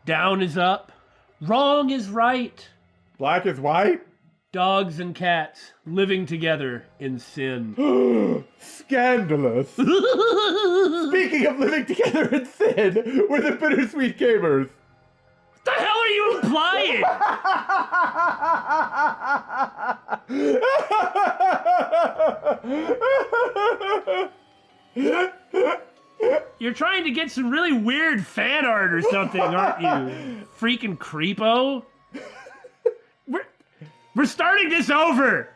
Down is up. Wrong is right. Black is white? Dogs and cats living together in sin. Scandalous. Speaking of living together in sin, we're the Bittersweet Gamers. What the hell are you implying? You're trying to get some really weird fan art or something, aren't you? Freaking creepo. We're starting this over.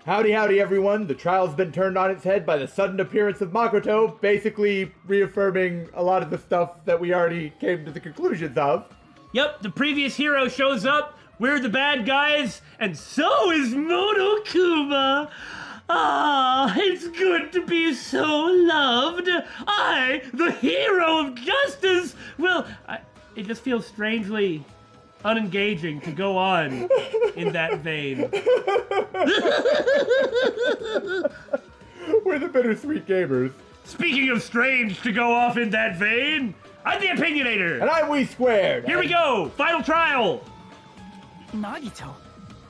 Howdy, howdy, everyone. The trial's been turned on its head by the sudden appearance of Makoto, basically reaffirming a lot of the stuff that we already came to the conclusions of. Yep, the previous hero shows up, we're the bad guys, and so is Monokuma. Ah, it's good to be so loved. I, the hero of justice, it just feels strangely unengaging to go on in that vein. We're the Bittersweet Gamers. Speaking of strange to go off in that vein, I'm the Opinionator. And I'm We Squared. Here we go, final trial. Nagito,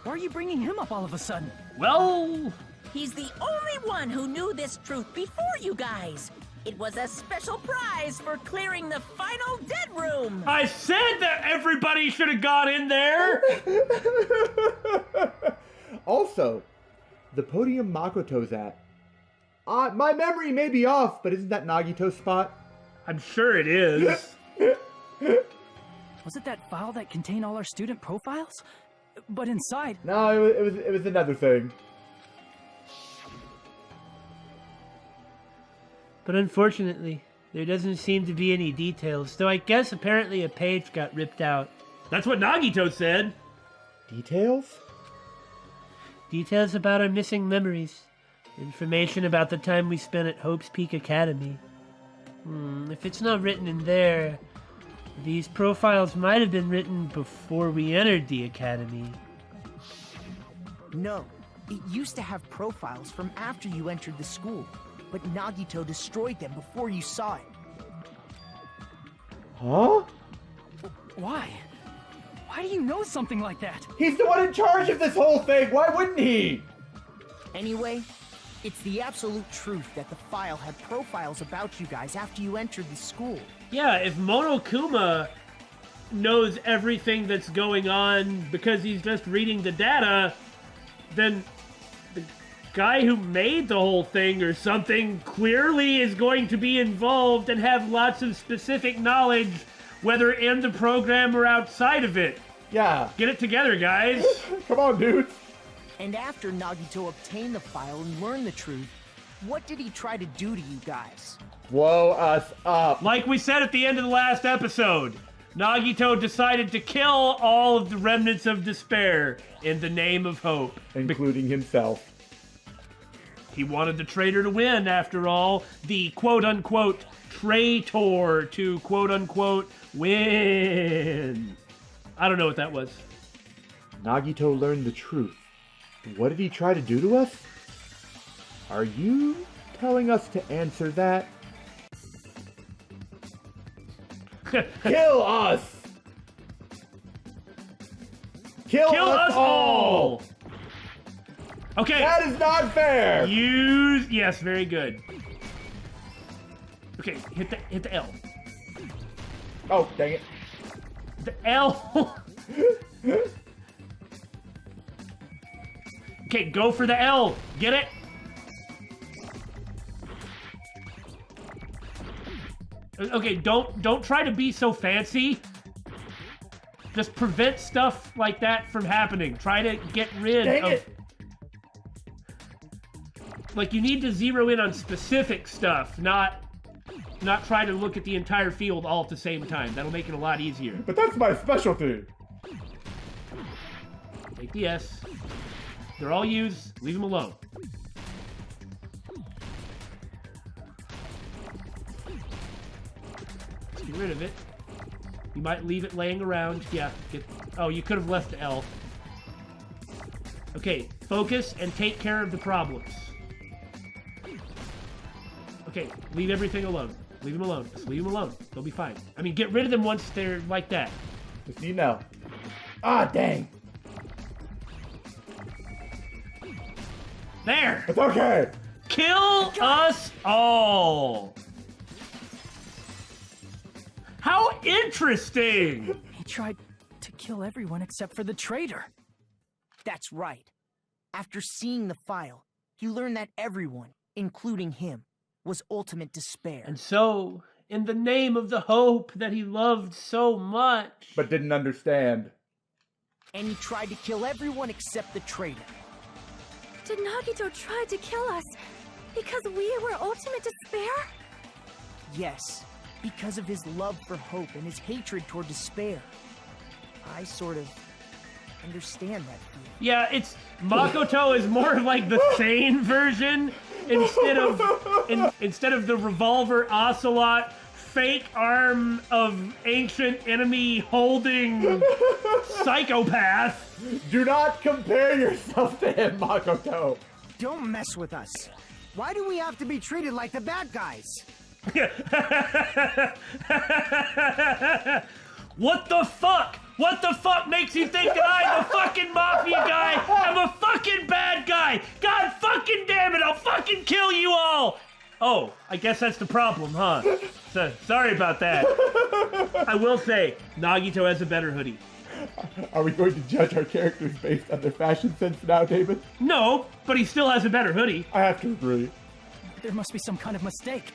why are you bringing him up all of a sudden? Well, he's the only one who knew this truth before you guys. It was a special prize for clearing the final dead room. I said that everybody should have got in there. Also, the podium Makoto's at. My memory may be off, but isn't that Nagito's spot? I'm sure it is. Was it that file that contained all our student profiles? But inside... No, it was another thing. But unfortunately, there doesn't seem to be any details, though I guess apparently a page got ripped out. That's what Nagito said. Details? Details about our missing memories. Information about the time we spent at Hope's Peak Academy. If it's not written in there, these profiles might have been written before we entered the academy. No, it used to have profiles from after you entered the school, but Nagito destroyed them before you saw it. Huh? Why? Why do you know something like that? He's the one in charge of this whole thing! Why wouldn't he? Anyway, it's the absolute truth that the file had profiles about you guys after you entered the school. Yeah, if Monokuma knows everything that's going on because he's just reading the data, then the guy who made the whole thing or something clearly is going to be involved and have lots of specific knowledge, whether in the program or outside of it. Yeah. Get it together, guys. Come on, dudes. And after Nagito obtained the file and learned the truth, what did he try to do to you guys? Blow us up. Like we said at the end of the last episode, Nagito decided to kill all of the remnants of despair in the name of hope. Including himself. He wanted the traitor to win, after all. The quote-unquote traitor to quote-unquote win. I don't know what that was. Nagito learned the truth. What did he try to do to us? Are you telling us to answer that? Kill us! Kill us all! Okay. That is not fair! Yes, very good. Okay, hit the L. Oh, dang it. The L. Okay, go for the L. Get it? Okay, don't try to be so fancy. Just prevent stuff like that from happening. Try to get rid Dang of... it. Like, you need to zero in on specific stuff, not try to look at the entire field all at the same time. That'll make it a lot easier. But that's my specialty. Take the S. They're all used. Leave them alone. Let's get rid of it. You might leave it laying around. Yeah. Oh, you could have left the L. Okay, focus and take care of the problems. Okay, leave everything alone. Leave them alone. Just leave them alone. They'll be fine. I mean, get rid of them once they're like that. Just so you know. Ah, dang. There. It's okay. Kill us all. How interesting. He tried to kill everyone except for the traitor. That's right. After seeing the file, he learned that everyone, including him, was ultimate despair. And so, in the name of the hope that he loved so much... But didn't understand. And he tried to kill everyone except the traitor. Did Nagito try to kill us because we were ultimate despair? Yes, because of his love for hope and his hatred toward despair. I sort of understand that feeling. Yeah, it's... Makoto is more of like the sane version instead of the revolver ocelot fake arm of ancient enemy holding psychopath. Do not compare yourself to him, Makoto. Don't mess with us. Why do we have to be treated like the bad guys? What the fuck? What the fuck makes you think that I'm the fucking mafia guy? I'm a fucking bad guy. God fucking damn it, I'll fucking kill you all. Oh, I guess that's the problem, huh? So, sorry about that. I will say, Nagito has a better hoodie. Are we going to judge our characters based on their fashion sense now, David? No, but he still has a better hoodie. I have to agree. There must be some kind of mistake.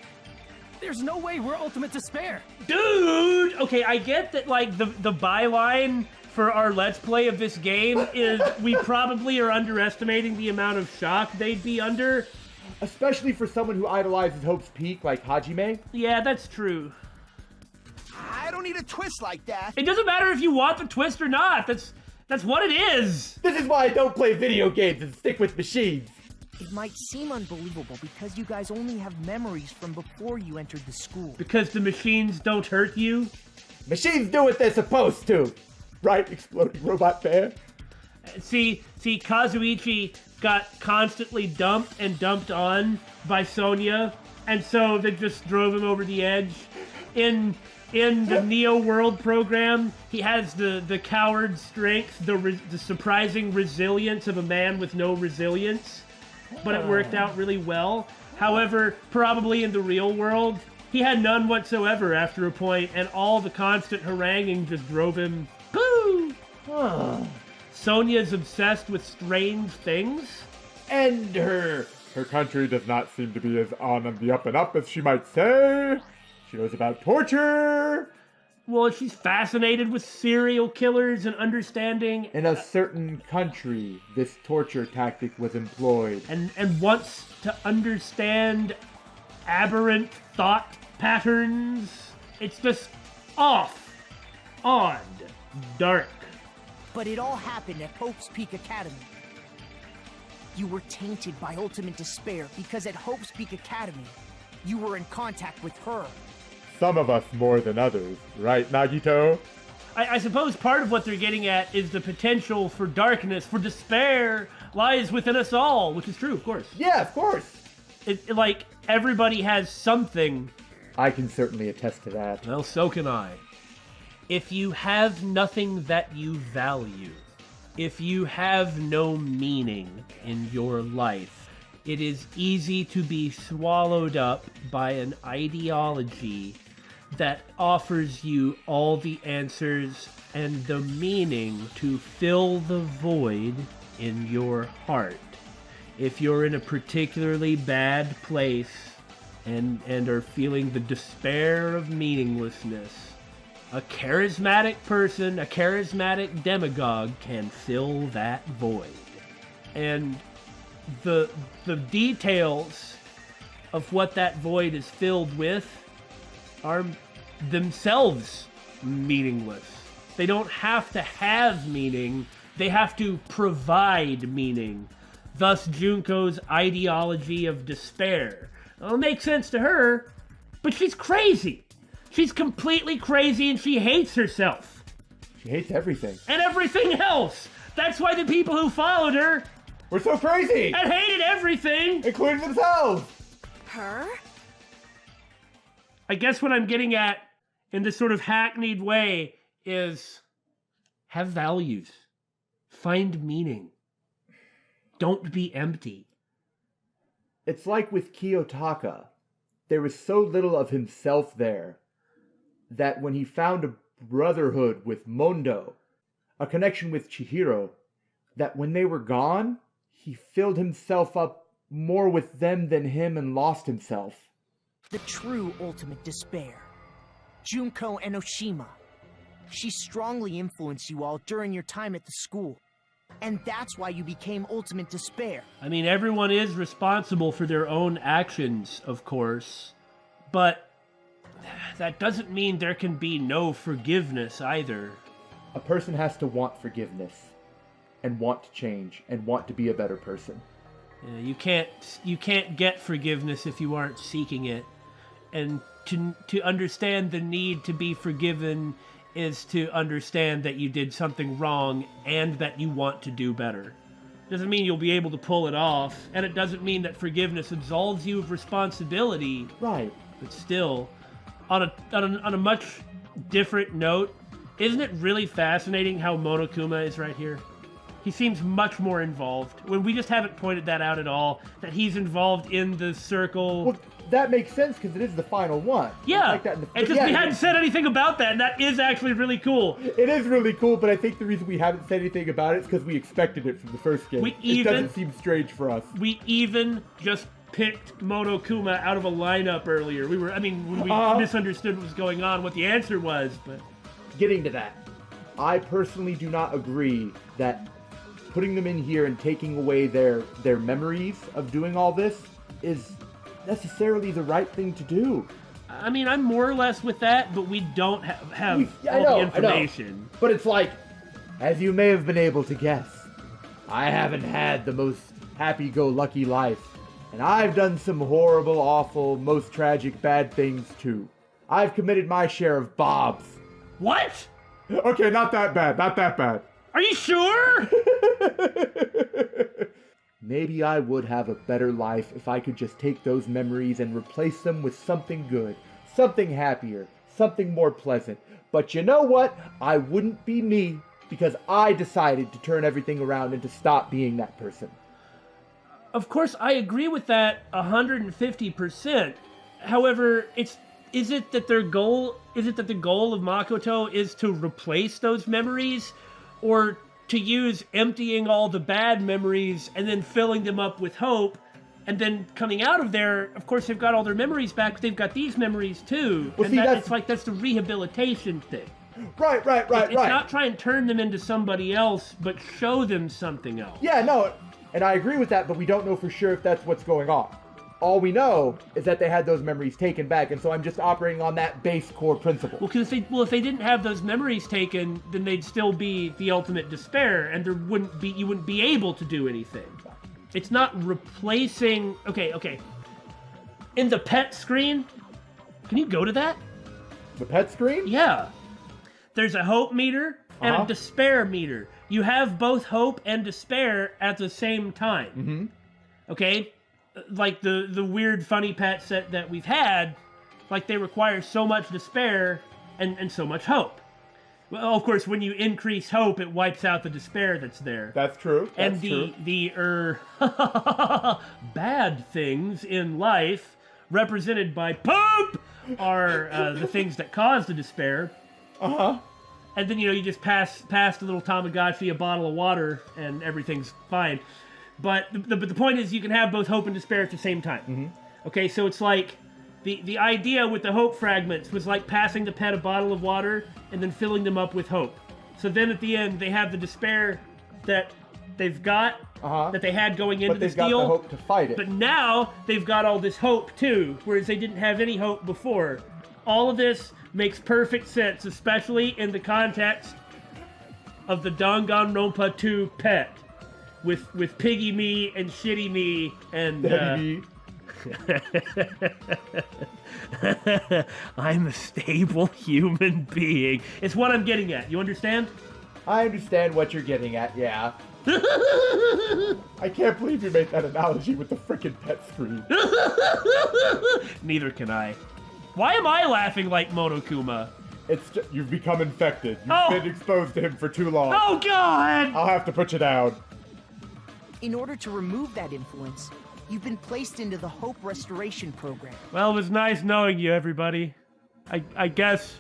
There's no way we're ultimate despair. Dude! Okay, I get that, like, the byline for our Let's Play of this game is we probably are underestimating the amount of shock they'd be under. Especially for someone who idolizes Hope's Peak like Hajime. Yeah, that's true. I don't need a twist like that. It doesn't matter if you want the twist or not. That's what it is. This is why I don't play video games and stick with machines. It might seem unbelievable because you guys only have memories from before you entered the school. Because the machines don't hurt you? Machines do what they're supposed to. Right, exploding robot bear? See, Kazuichi got constantly dumped and dumped on by Sonya, and so they just drove him over the edge. In the Neo World program, he has the coward strength, the surprising resilience of a man with no resilience, but it worked out really well. However, probably in the real world, he had none whatsoever after a point, and all the constant haranguing just drove him boo. Sonya's obsessed with strange things. And her country does not seem to be as on the up and up as she might say. She knows about torture. Well, she's fascinated with serial killers and understanding... In a certain country, this torture tactic was employed. And wants to understand aberrant thought patterns. It's just off, odd, dark. But it all happened at Hope's Peak Academy. You were tainted by ultimate despair because at Hope's Peak Academy, you were in contact with her. Some of us more than others, right, Nagito? I suppose part of what they're getting at is the potential for darkness, for despair, lies within us all, which is true, of course. Yeah, of course. Like, everybody has something. I can certainly attest to that. Well, so can I. If you have nothing that you value, if you have no meaning in your life, it is easy to be swallowed up by an ideology that offers you all the answers and the meaning to fill the void in your heart. If you're in a particularly bad place and are feeling the despair of meaninglessness, a charismatic person, a charismatic demagogue can fill that void. And the details of what that void is filled with are themselves meaningless. They don't have to have meaning, they have to provide meaning. Thus Junko's ideology of despair. It'll make sense to her, but she's crazy. She's completely crazy and she hates herself. She hates everything. And everything else. That's why the people who followed her were so crazy and hated everything, including themselves. Her? I guess what I'm getting at in this sort of hackneyed way is have values. Find meaning. Don't be empty. It's like with Kiyotaka. There was so little of himself there that when he found a brotherhood with Mondo, a connection with Chihiro, that when they were gone, he filled himself up more with them than him and lost himself. The true ultimate despair. Junko Enoshima. She strongly influenced you all during your time at the school. And that's why you became ultimate despair. I mean, everyone is responsible for their own actions, of course. But that doesn't mean there can be no forgiveness either. A person has to want forgiveness, and want to change, and want to be a better person. You can't get forgiveness if you aren't seeking it. And to understand the need to be forgiven is to understand that you did something wrong and that you want to do better. Doesn't mean you'll be able to pull it off, and it doesn't mean that forgiveness absolves you of responsibility. Right. But still, on a much different note, isn't it really fascinating how Monokuma is right here? He seems much more involved. When we just haven't pointed that out at all, that he's involved in the circle. Well, that makes sense because it is the final one. Yeah, Like that in the, it's just we hadn't said anything about that, and that is actually really cool. It is really cool, but I think the reason we haven't said anything about it is because we expected it from the first game. It doesn't seem strange for us. We even just picked Monokuma out of a lineup earlier. When we misunderstood what was going on, what the answer was, but... Getting to that, I personally do not agree that putting them in here and taking away their memories of doing all this is necessarily the right thing to do. I mean, I'm more or less with that, but we don't have all the information. But it's like, as you may have been able to guess, I haven't had the most happy-go-lucky life. And I've done some horrible, awful, most tragic, bad things too. I've committed my share of bobs. What? Okay, not that bad, not that bad. Are you sure? Maybe I would have a better life if I could just take those memories and replace them with something good, something happier, something more pleasant. But you know what? I wouldn't be me because I decided to turn everything around and to stop being that person. Of course, I agree with that 150%. However, is it that the goal of Makoto is to replace those memories, or to use emptying all the bad memories and then filling them up with hope, and then coming out of there, of course, they've got all their memories back, but they've got these memories too. Well, and that's the rehabilitation thing. Right. It's not try and turn them into somebody else, but show them something else. Yeah, no, and I agree with that, but we don't know for sure if that's what's going on. All we know is that they had those memories taken back, and so I'm just operating on that base core principle. Well, because if they didn't have those memories taken, then they'd still be the ultimate despair, and you wouldn't be able to do anything. It's not replacing. Okay. In the pet screen, can you go to that? The pet screen? Yeah. There's a hope meter and a despair meter. You have both hope and despair at the same time. Mm-hmm. Okay? Like the weird funny pet set that we've had, like they require so much despair and so much hope. Well, of course, when you increase hope, it wipes out the despair that's there. That's true. The bad things in life, represented by poop, are the things that cause the despair. Uh-huh. And then, you just pass the little Tamagotchi a bottle of water, and everything's fine. But the point is, you can have both hope and despair at the same time. Mm-hmm. Okay, so it's like the idea with the hope fragments was like passing the pet a bottle of water and then filling them up with hope. So then at the end, they have the despair that they've got, that they had going into this deal. But they've got the hope to fight it. But now they've got all this hope too, whereas they didn't have any hope before. All of this makes perfect sense, especially in the context of the Danganronpa 2 pet. With Piggy Me and Shitty Me and I'm a stable human being. It's what I'm getting at. You understand? I understand what you're getting at, yeah. I can't believe you made that analogy with the frickin' pet screen. Neither can I. Why am I laughing like Monokuma? You've become infected. You've Oh. been exposed to him for too long. Oh, God! I'll have to put you down. In order to remove that influence, you've been placed into the Hope Restoration Program. Well, it was nice knowing you, everybody. I guess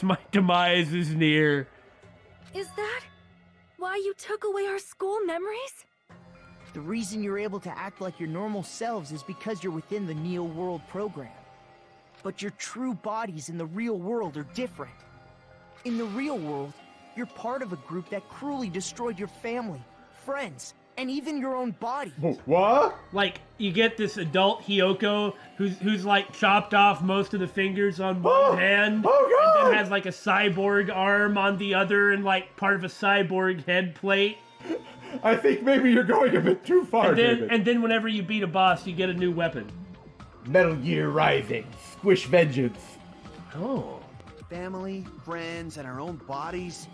my demise is near. Is that why you took away our school memories? The reason you're able to act like your normal selves is because you're within the Neo World program. But your true bodies in the real world are different. In the real world, you're part of a group that cruelly destroyed your family, friends, and even your own body. What? Like, you get this adult Hyoko who's like chopped off most of the fingers on one hand, Oh, God! and then has like a cyborg arm on the other, and like part of a cyborg head plate. I think maybe you're going a bit too far, David. And then whenever you beat a boss, you get a new weapon. Metal Gear Rising. Squish Vengeance. Oh. Family, friends, and our own bodies?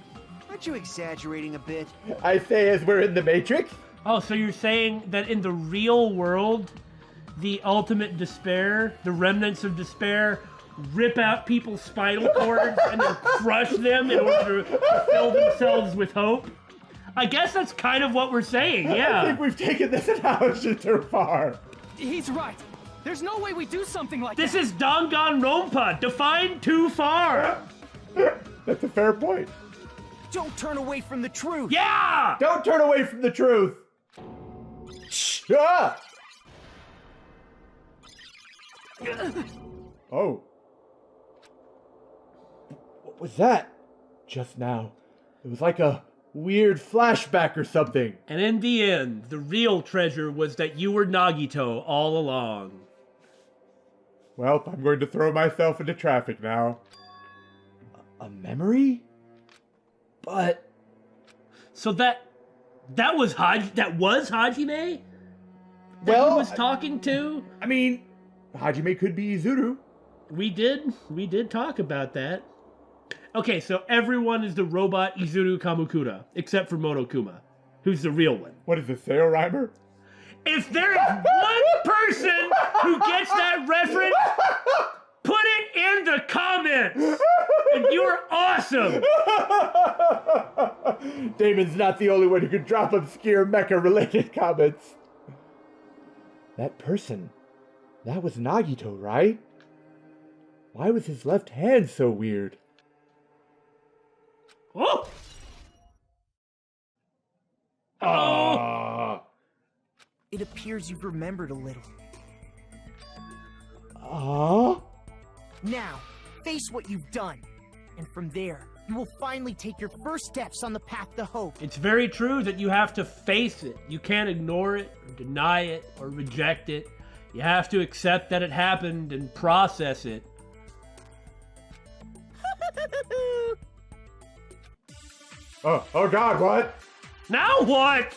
Aren't you exaggerating a bit? I say as we're in the Matrix. Oh, so you're saying that in the real world, the ultimate despair, the remnants of despair, rip out people's spinal cords and then crush them in order to fill themselves with hope? I guess that's kind of what we're saying, yeah. I think we've taken this analogy too far. He's right. There's no way we do something like This that. is Danganronpa, defined too far. That's a fair point. Don't turn away from the truth! Yeah! Don't turn away from the truth. Ah! Oh. What was that? Just now. It was like a weird flashback or something. And in the end, the real treasure was that you were Nagito all along. Well, I'm going to throw myself into traffic now. A memory? But So that was Hajime? That Well, he was talking to? I mean, Hajime could be Izuru. We did talk about that. Okay, so everyone is the robot Izuru Kamakura, except for Monokuma, who's the real one. What is this, Sail Rhymer? If there is one person who gets that reference, put it in the comments! And you're awesome! Damon's not the only one who could drop obscure mecha-related comments. That person, that was Nagito, right? Why was his left hand so weird? Oh! Oh! It appears you've remembered a little. Now, face what you've done. And from there, you will finally take your first steps on the path to hope. It's very true that you have to face it. You can't ignore it, or deny it, or reject it. You have to accept that it happened and process it. Oh God, what? Now what?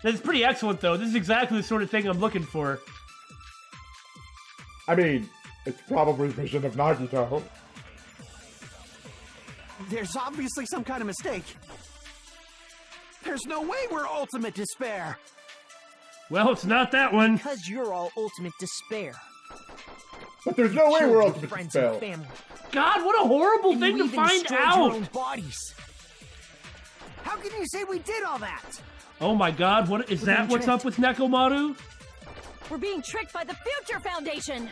That's pretty excellent, though. This is exactly the sort of thing I'm looking for. I mean, it's probably a vision of Nagito. There's obviously some kind of mistake. There's no way we're ultimate despair. Well, it's not that one. Because you're all ultimate despair. But there's no way Killed we're your ultimate friends despair. and family. God, what a horrible And thing you to even find destroyed your out. own bodies. How can you say we did all that? Oh my God, what is that? What's up with Nekomaru? We're being tricked by the Future Foundation!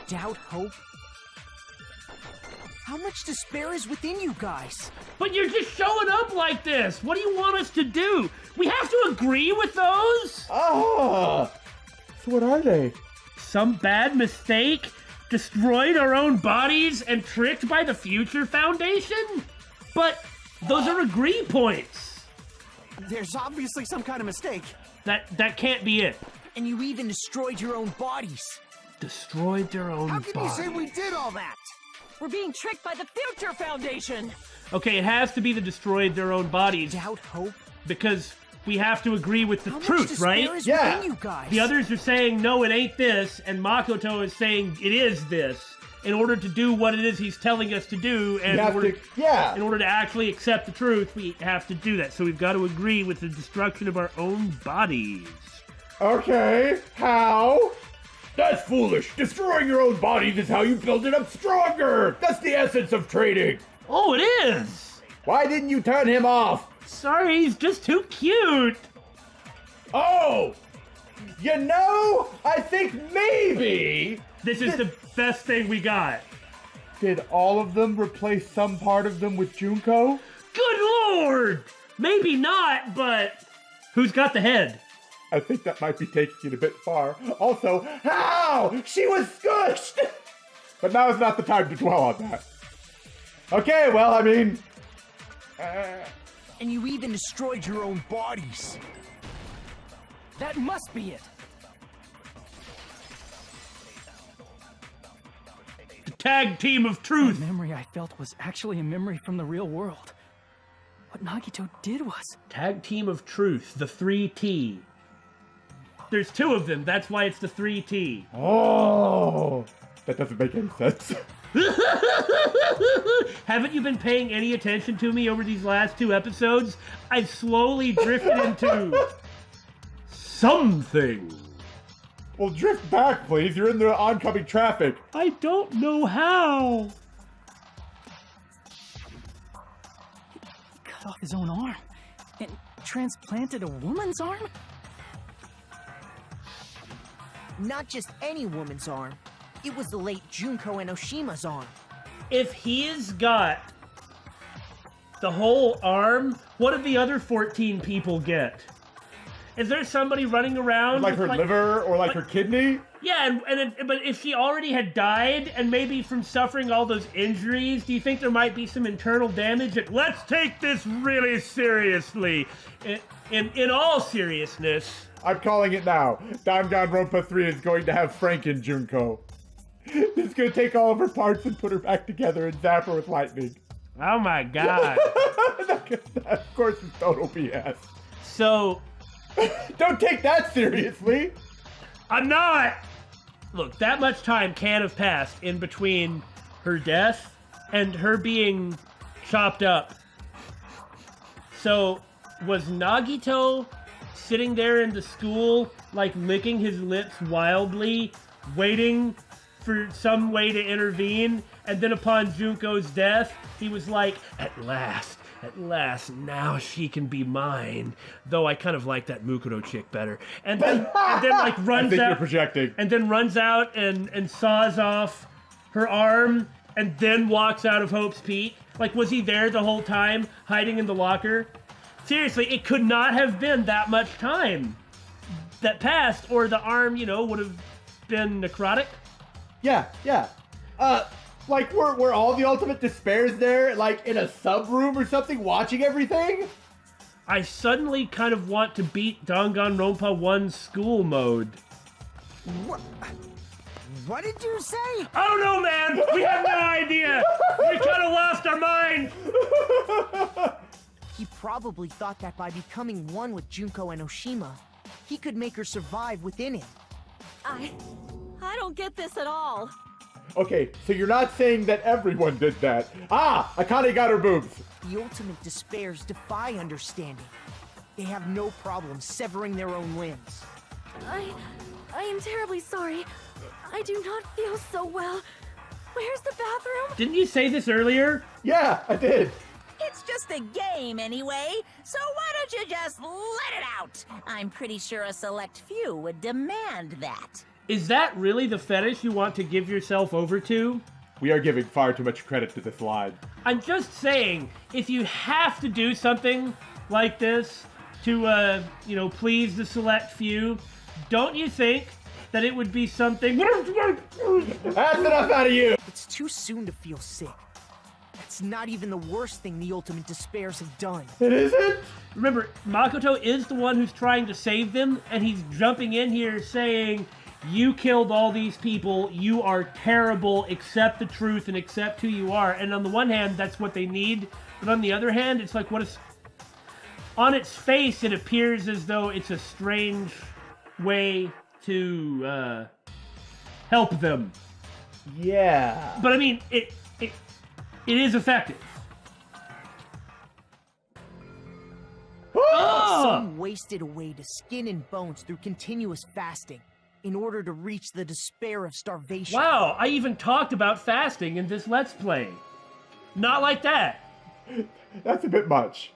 Doubt hope? How much despair is within you guys? But you're just showing up like this. What do you want us to do? We have to agree with those? Ah! So what are they? Some bad mistake? Destroyed our own bodies and tricked by the Future Foundation? But those are agree points. There's obviously some kind of mistake. That can't be it. And you even destroyed your own bodies. Destroyed their own How can bodies. you say we did all that? We're being tricked by the Future Foundation! Okay, it has to be the destroyed their own bodies Doubt hope? because we have to agree with the How much truth, despair right? is Yeah. within you guys? The others are saying, no, it ain't this, and Makoto is saying it is this. In order to do what it is he's telling us to do, and You have to, yeah. in order to actually accept the truth, we have to do that. So we've got to agree with the destruction of our own bodies. Okay, how? That's foolish. Destroying your own bodies is how you build it up stronger. That's the essence of training. Oh, it is! Why didn't you turn him off? Sorry, he's just too cute. Oh! You know, I think maybe... This is the best thing we got. Did all of them replace some part of them with Junko? Good lord! Maybe not, but who's got the head? I think that might be taking it a bit far. Also, how? She was squished! But now is not the time to dwell on that. Okay, well, I mean... And you even destroyed your own bodies. That must be it. The tag team of truth. The memory I felt was actually a memory from the real world. What Nagito did was... Tag team of truth, the 3T. There's two of them, that's why it's the 3T. Oh! That doesn't make any sense. Haven't you been paying any attention to me over these last 2 episodes? I've slowly drifted into... something. Well, drift back, please. You're in the oncoming traffic. I don't know how. He cut off his own arm and transplanted a woman's arm? Not just any woman's arm. It was the late Junko Enoshima's arm. If he's got the whole arm, what did the other 14 people get? Is there somebody running around Like with her liver or like her kidney? Yeah, but if she already had died and maybe from suffering all those injuries, do you think there might be some internal damage? Let's take this really seriously. In all seriousness. I'm calling it now. Danganronpa 3 is going to have Franken Junko. He's going to take all of her parts and put her back together and zap her with lightning. Oh my god. That, of course, is total BS. So... Don't take that seriously. I'm not. Look, that much time can't have passed in between her death and her being chopped up. So, was Nagito sitting there in the school, like licking his lips wildly, waiting for some way to intervene? And then upon Junko's death, he was like, at last, now she can be mine. Though I kind of like that Makoto chick better. And then like runs I think out. you're projecting. And then runs out and saws off her arm and then walks out of Hope's Peak. Like, was he there the whole time, hiding in the locker? Seriously, it could not have been that much time that passed, or the arm, would have been necrotic. Yeah. Like, were all the Ultimate Despairs there, like, in a sub-room or something, watching everything? I suddenly kind of want to beat Danganronpa 1's school mode. What did you say? I don't know, man! We have no idea! We kind of lost our mind! He probably thought that by becoming one with Junko Enoshima, he could make her survive within him. I don't get this at all. Okay, so you're not saying that everyone did that. Ah! Akane got her boobs! The Ultimate Despairs defy understanding. They have no problem severing their own limbs. I am terribly sorry. I do not feel so well. Where's the bathroom? Didn't you say this earlier? Yeah, I did. It's just a game anyway, so why don't you just let it out? I'm pretty sure a select few would demand that. Is that really the fetish you want to give yourself over to? We are giving far too much credit to this line. I'm just saying, if you have to do something like this to, please the select few, don't you think that it would be something... That's enough out of you! It's too soon to feel sick. That's not even the worst thing the Ultimate Despairs have done. It isn't? Remember, Makoto is the one who's trying to save them, and he's jumping in here saying, you killed all these people, you are terrible, accept the truth and accept who you are. And on the one hand, that's what they need, but on the other hand, it's like, on its face, it appears as though it's a strange way to help them. Yeah. But I mean, it is effective. Some wasted away to skin and bones through continuous fasting. in order to reach the despair of starvation. Wow, I even talked about fasting in this Let's Play. Not like that. That's a bit much.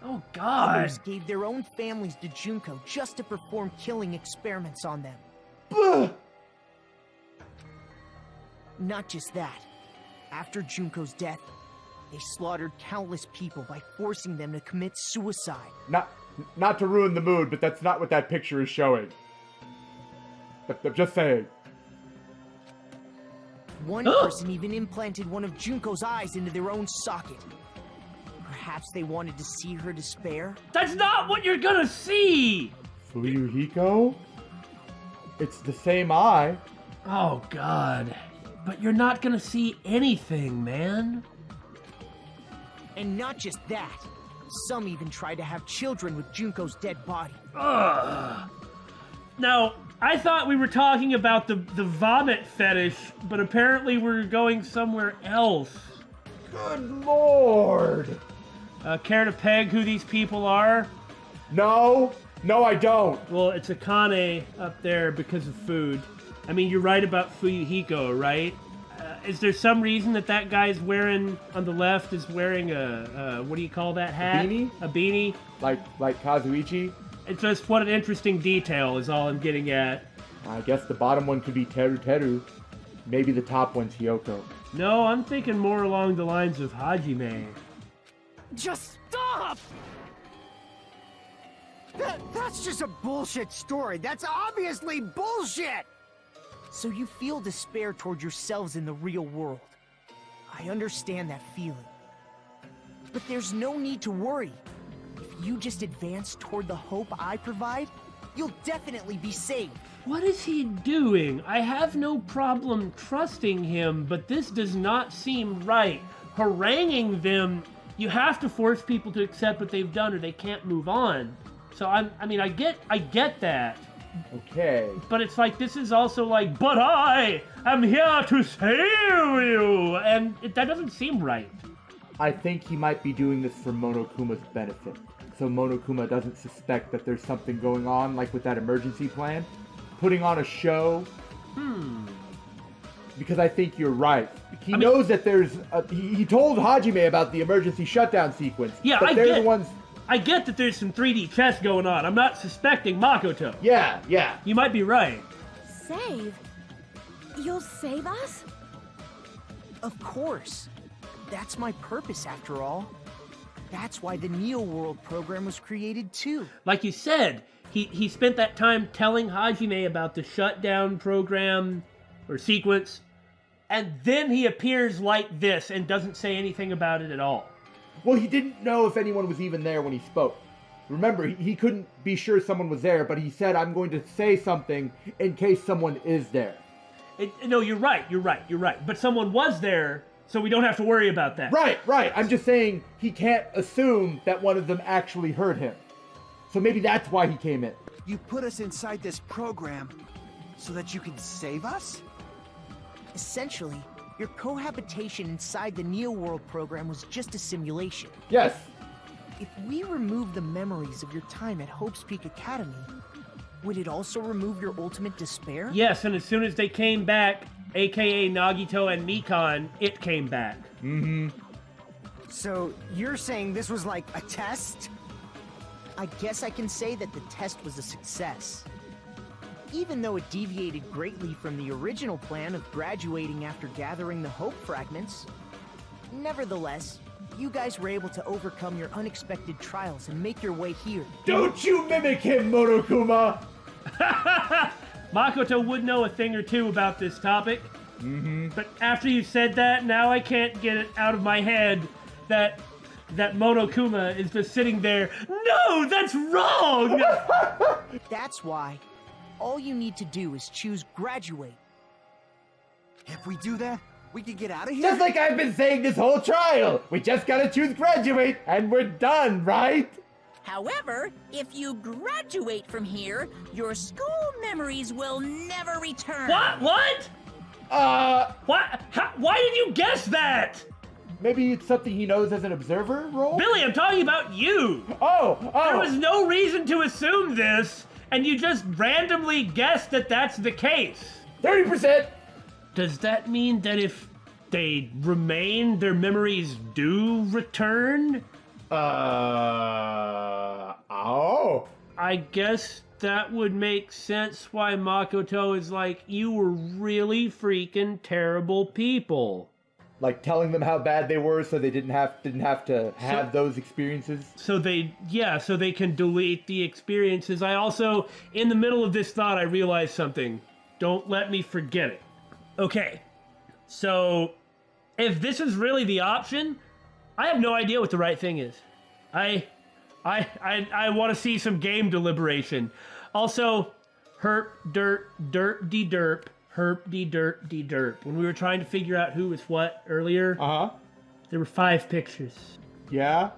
Oh, God. Others gave their own families to Junko just to perform killing experiments on them. Blah! Not just that. After Junko's death, they slaughtered countless people by forcing them to commit suicide. Not to ruin the mood, but that's not what that picture is showing. I'm just saying. One person even implanted one of Junko's eyes into their own socket. Perhaps they wanted to see her despair? That's not what you're gonna see! Fuyuhiko? It's the same eye. Oh, God. But you're not gonna see anything, man. And not just that. Some even tried to have children with Junko's dead body. Ugh. Now, I thought we were talking about the vomit fetish, but apparently we're going somewhere else. Good lord! Care to peg who these people are? No, I don't. Well, it's Akane up there because of food. I mean, you're right about Fuyuhiko, right? Is there some reason that guy's wearing, on the left, is wearing a what do you call that hat? A beanie? A beanie? Like Kazuichi? It's just what an interesting detail is all I'm getting at. I guess the bottom one could be Teru. Maybe the top one's Hiyoko. No, I'm thinking more along the lines of Hajime. Just stop! That's just a bullshit story. That's obviously bullshit! So you feel despair toward yourselves in the real world. I understand that feeling. But there's no need to worry. If you just advance toward the hope I provide, you'll definitely be saved. What is he doing? I have no problem trusting him, but this does not seem right. Haranguing them, you have to force people to accept what they've done or they can't move on. So I get that. Okay. But it's like, this is also like, but I am here to save you! And that doesn't seem right. I think he might be doing this for Monokuma's benefit. So Monokuma doesn't suspect that there's something going on, like with that emergency plan. Putting on a show. Because I think you're right. He knows that there's... he told Hajime about the emergency shutdown sequence. Yeah, but they're the ones... I get that there's some 3D chess going on. I'm not suspecting Makoto. Yeah. You might be right. Save? You'll save us? Of course. That's my purpose, after all. That's why the Neo World program was created, too. Like you said, he spent that time telling Hajime about the shutdown program or sequence, and then he appears like this and doesn't say anything about it at all. Well, he didn't know if anyone was even there when he spoke. Remember, he couldn't be sure someone was there, but he said, I'm going to say something in case someone is there. No, you're right. But someone was there, so we don't have to worry about that. Right. I'm just saying he can't assume that one of them actually heard him. So maybe that's why he came in. You put us inside this program so that you can save us? Essentially, your cohabitation inside the Neo World program was just a simulation. Yes. If we remove the memories of your time at Hope's Peak Academy, would it also remove your ultimate despair? Yes, and as soon as they came back, aka Nagito and Mikan, it came back. So, you're saying this was like a test? I guess I can say that the test was a success. Even though it deviated greatly from the original plan of graduating after gathering the Hope fragments. Nevertheless, you guys were able to overcome your unexpected trials and make your way here. Don't you mimic him, Monokuma! Makoto would know a thing or two about this topic. But after you said that, now I can't get it out of my head that Monokuma is just sitting there. No, that's wrong! That's why all you need to do is choose graduate. If we do that, we can get out of here? Just like I've been saying this whole trial! We just gotta choose graduate, and we're done, right? However, if you graduate from here, your school memories will never return. What? What? Why did you guess that? Maybe it's something he knows as an observer role? Billy, I'm talking about you. Oh! There was no reason to assume this, and you just randomly guess that that's the case. 30%! Does that mean that if they remain, their memories do return? Oh. I guess that would make sense why Makoto is like, you were really freaking terrible people. Like telling them how bad they were so they didn't have to have those experiences? So they can delete the experiences. I also, in the middle of this thought, I realized something. Don't let me forget it. Okay, so if this is really the option, I have no idea what the right thing is. I want to see some game deliberation. Also, herp, dirt, derp, de derp, herp, de dirt, de derp. When we were trying to figure out who was what earlier, there were 5 pictures. Yeah?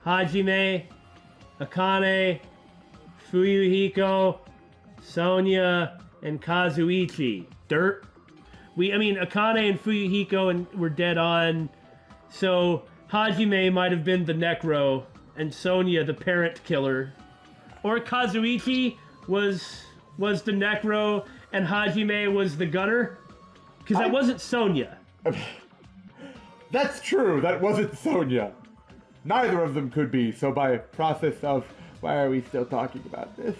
Hajime, Akane, Fuyuhiko, Sonia, and Kazuichi. Dirt. Akane and Fuyuhiko were dead on, so Hajime might have been the Necro, and Sonia the parent killer. Or Kazuichi was the Necro, and Hajime was the gunner? Because that wasn't Sonia. That's true, that wasn't Sonia. Neither of them could be, so by process of, why are we still talking about this?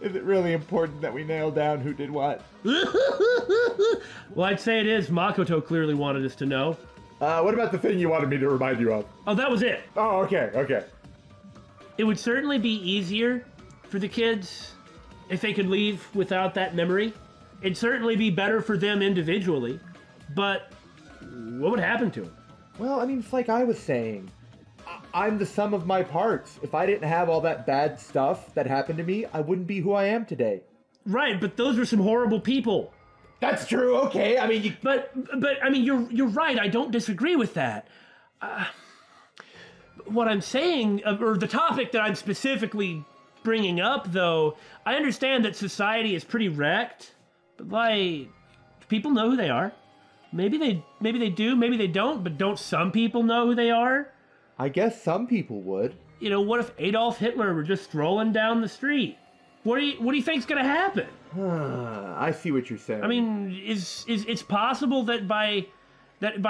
Is it really important that we nail down who did what? Well, I'd say it is. Makoto clearly wanted us to know. What about the thing you wanted me to remind you of? Oh, that was it. Oh, okay. It would certainly be easier for the kids if they could leave without that memory. It'd certainly be better for them individually, but what would happen to them? Well, it's like I was saying. I'm the sum of my parts. If I didn't have all that bad stuff that happened to me, I wouldn't be who I am today. Right, but those were some horrible people. That's true, okay. You're right. I don't disagree with that. What I'm saying, or the topic that I'm specifically bringing up, though, I understand that society is pretty wrecked, but people know who they are. Maybe they do, maybe they don't, but don't some people know who they are? I guess some people would. What if Adolf Hitler were just strolling down the street? What do you think's gonna happen? I see what you're saying. It's possible that by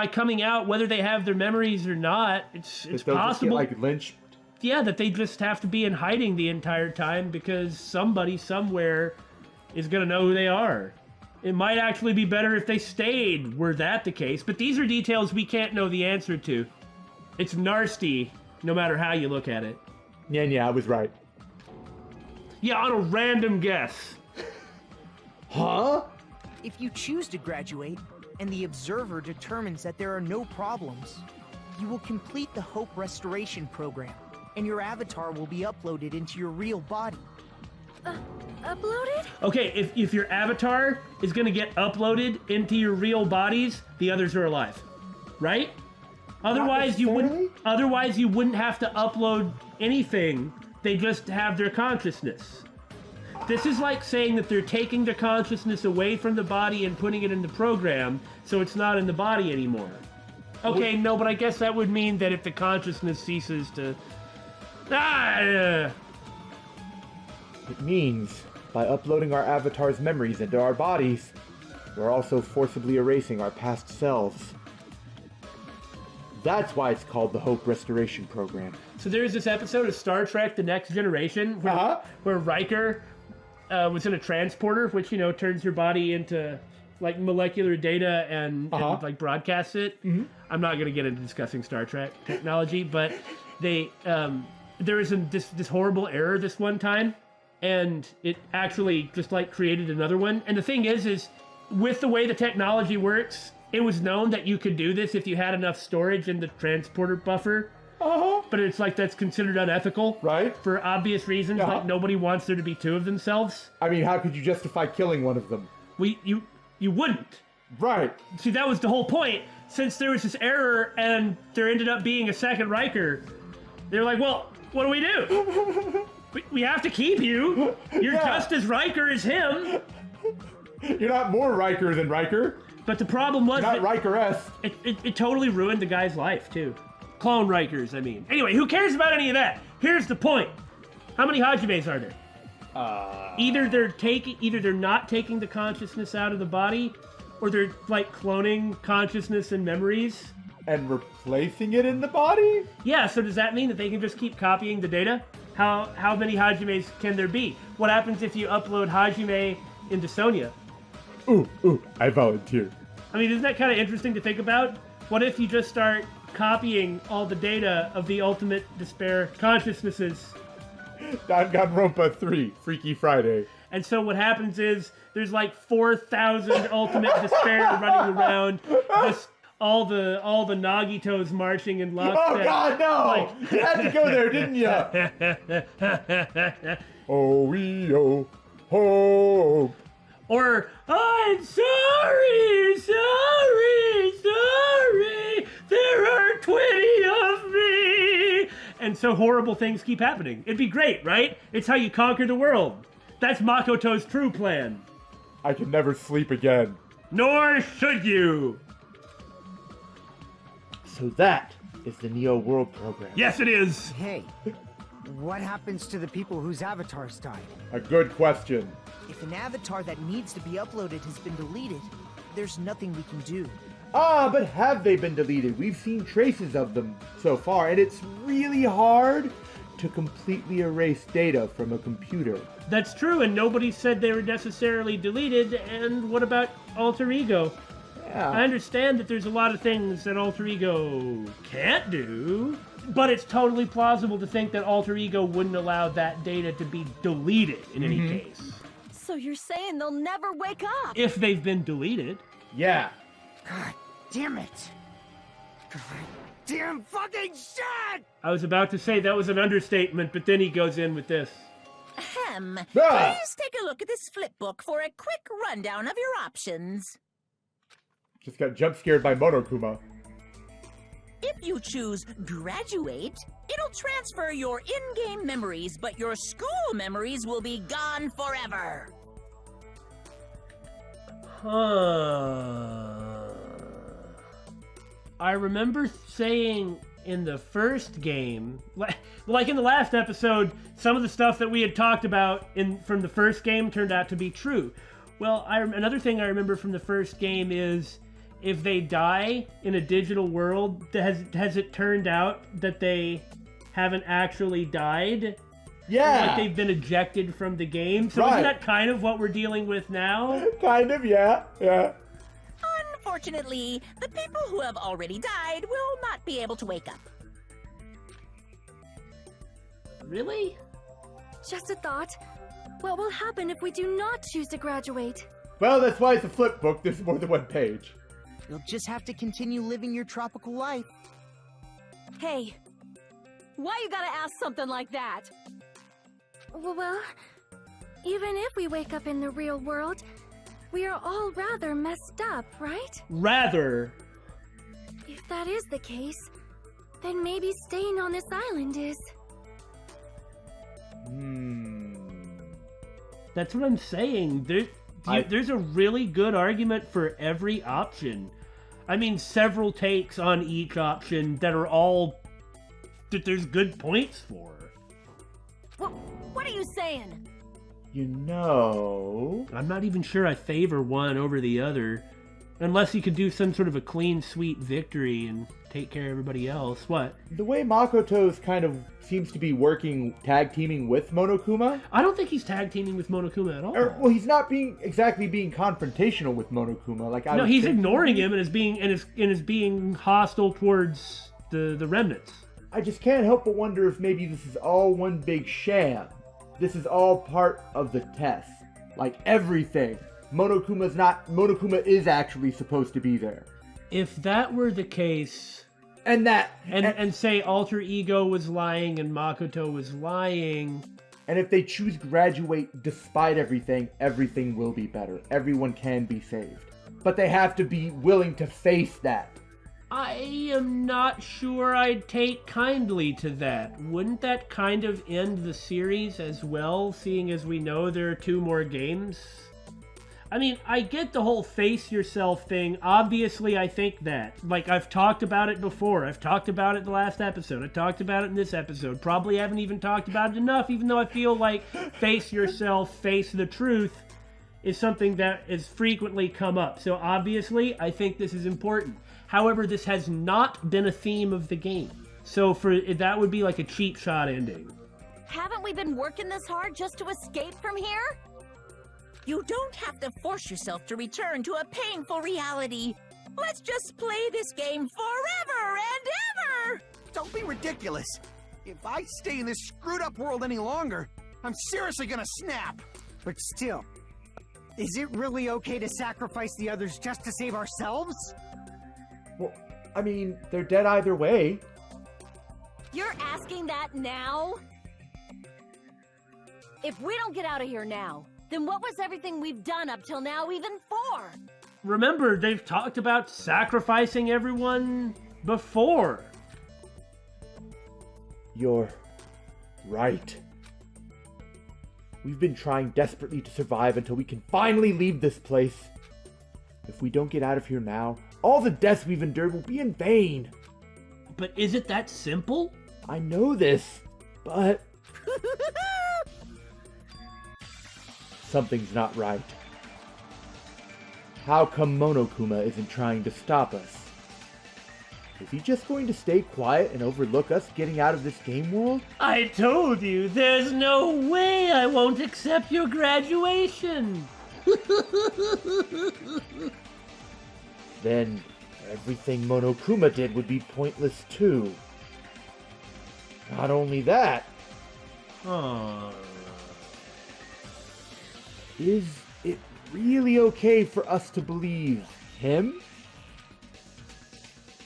coming out, whether they have their memories or not, it's possible. Just get, lynched. Yeah, that they just have to be in hiding the entire time because somebody somewhere is gonna know who they are. It might actually be better if they stayed, were that the case. But these are details we can't know the answer to. It's nasty, no matter how you look at it. Yeah, I was right. Yeah, on a random guess. Huh? If you choose to graduate, and the observer determines that there are no problems, you will complete the Hope Restoration Program, and your avatar will be uploaded into your real body. Uploaded? Okay, if your avatar is gonna get uploaded into your real bodies, the others are alive, right? Otherwise you wouldn't have to upload anything. They just have their consciousness. This is like saying that they're taking the consciousness away from the body and putting it in the program, so it's not in the body anymore. Okay, no, but I guess that would mean that if the consciousness ceases to... It means, by uploading our avatar's memories into our bodies, we're also forcibly erasing our past selves. That's why it's called the Hope Restoration Program. So there's this episode of Star Trek The Next Generation where Riker was in a transporter, which, turns your body into molecular data and broadcasts it. Mm-hmm. I'm not going to get into discussing Star Trek technology, but there was this horrible error this one time, and it actually just created another one. And the thing is with the way the technology works, it was known that you could do this if you had enough storage in the transporter buffer. But it's that's considered unethical. Right. For obvious reasons. Nobody wants there to be two of themselves. How could you justify killing one of them? You wouldn't. Right. See, that was the whole point. Since there was this error and there ended up being a second Riker, they're like, well, what do we do? we have to keep you. You're just as Riker as him. You're not more Riker than Riker. But the problem was not Riker-esque. It totally ruined the guy's life, too. Clone Rikers, Anyway, who cares about any of that? Here's the point. How many Hajimes are there? Either they're not taking the consciousness out of the body, or they're like cloning consciousness and memories. And replacing it in the body? Yeah, so does that mean that they can just keep copying the data? How many Hajimes can there be? What happens if you upload Hajime into Sonya? Ooh, I volunteer. I mean, isn't that kind of interesting to think about? What if you just start copying all the data of the Ultimate Despair consciousnesses? Danganronpa 3, Freaky Friday. And so what happens is there's like 4,000 Ultimate Despair running around, just all the Nagitos marching in lockstep. Oh God, no! Like... You had to go there, didn't you? Oh, hope. Or, I'm sorry, there are 20 of me! And so horrible things keep happening. It'd be great, right? It's how you conquer the world. That's Makoto's true plan. I can never sleep again. Nor should you! So that is the Neo World program. Yes, it is! Hey, what happens to the people whose avatars died? A good question. If an avatar that needs to be uploaded has been deleted, there's nothing we can do. Ah, but have they been deleted? We've seen traces of them so far, and it's really hard to completely erase data from a computer. That's true, and nobody said they were necessarily deleted, and what about Alter Ego? Yeah. I understand that there's a lot of things that Alter Ego can't do, but it's totally plausible to think that Alter Ego wouldn't allow that data to be deleted in any case. So you're saying they'll never wake up? If they've been deleted. Yeah. God damn it! God damn fucking shit! I was about to say that was an understatement, but then he goes in with this. Ahem. Ah! Please take a look at this flip book for a quick rundown of your options. Just got jump scared by Monokuma. If you choose Graduate, it'll transfer your in-game memories, but your school memories will be gone forever. I remember saying in the first game, like in the last episode, some of the stuff that we had talked about from the first game turned out to be true. Well, another thing I remember from the first game is if they die in a digital world, has it turned out that they haven't actually died? Yeah. Like they've been ejected from the game? So isn't that kind of what we're dealing with now? Kind of, yeah. Unfortunately, the people who have already died will not be able to wake up. Really? Just a thought. What will happen if we do not choose to graduate? Well, that's why it's a flip book. There's more than one page. You'll just have to continue living your tropical life. Hey, why you gotta ask something like that? Well, even if we wake up in the real world, we are all rather messed up, right? Rather. If that is the case, then maybe staying on this island is... That's what I'm saying. There's a really good argument for every option. I mean, several takes on each option that are all... that there's good points for. What are you saying? You know... I'm not even sure I favor one over the other. Unless you could do some sort of a clean sweep victory and take care of everybody else. What? The way Makoto's kind of seems to be tag teaming with Monokuma. I don't think he's tag teaming with Monokuma at all. Well, he's not exactly being confrontational with Monokuma. No, he's ignoring him and is being hostile towards the remnants. I just can't help but wonder if maybe this is all one big sham. This is all part of the test. Like everything. Monokuma is actually supposed to be there. If that were the case... And say Alter Ego was lying and Makoto was lying... And if they choose Graduate despite everything, everything will be better. Everyone can be saved. But they have to be willing to face that. I am not sure I'd take kindly to that. Wouldn't that kind of end the series as well, seeing as we know there are 2 more games? I mean, I get the whole face yourself thing. Obviously, I think that. Like, I've talked about it before. I've talked about it in the last episode. I talked about it in this episode. Probably haven't even talked about it enough, even though I feel like face yourself, face the truth is something that has frequently come up. So, obviously, I think this is important. However, this has not been a theme of the game. So, that would be like a cheap shot ending. Haven't we been working this hard just to escape from here? You don't have to force yourself to return to a painful reality. Let's just play this game forever and ever! Don't be ridiculous. If I stay in this screwed up world any longer, I'm seriously gonna snap. But still, is it really okay to sacrifice the others just to save ourselves? Well, I mean, they're dead either way. You're asking that now? If we don't get out of here now, then what was everything we've done up till now even for? Remember, they've talked about sacrificing everyone before. You're right. We've been trying desperately to survive until we can finally leave this place. If we don't get out of here now, all the deaths we've endured will be in vain. But is it that simple? I know this, but... something's not right. How come Monokuma isn't trying to stop us? Is he just going to stay quiet and overlook us getting out of this game world? I told you, there's no way I won't accept your graduation. Then everything Monokuma did would be pointless too. Not only that, is it really okay for us to believe him?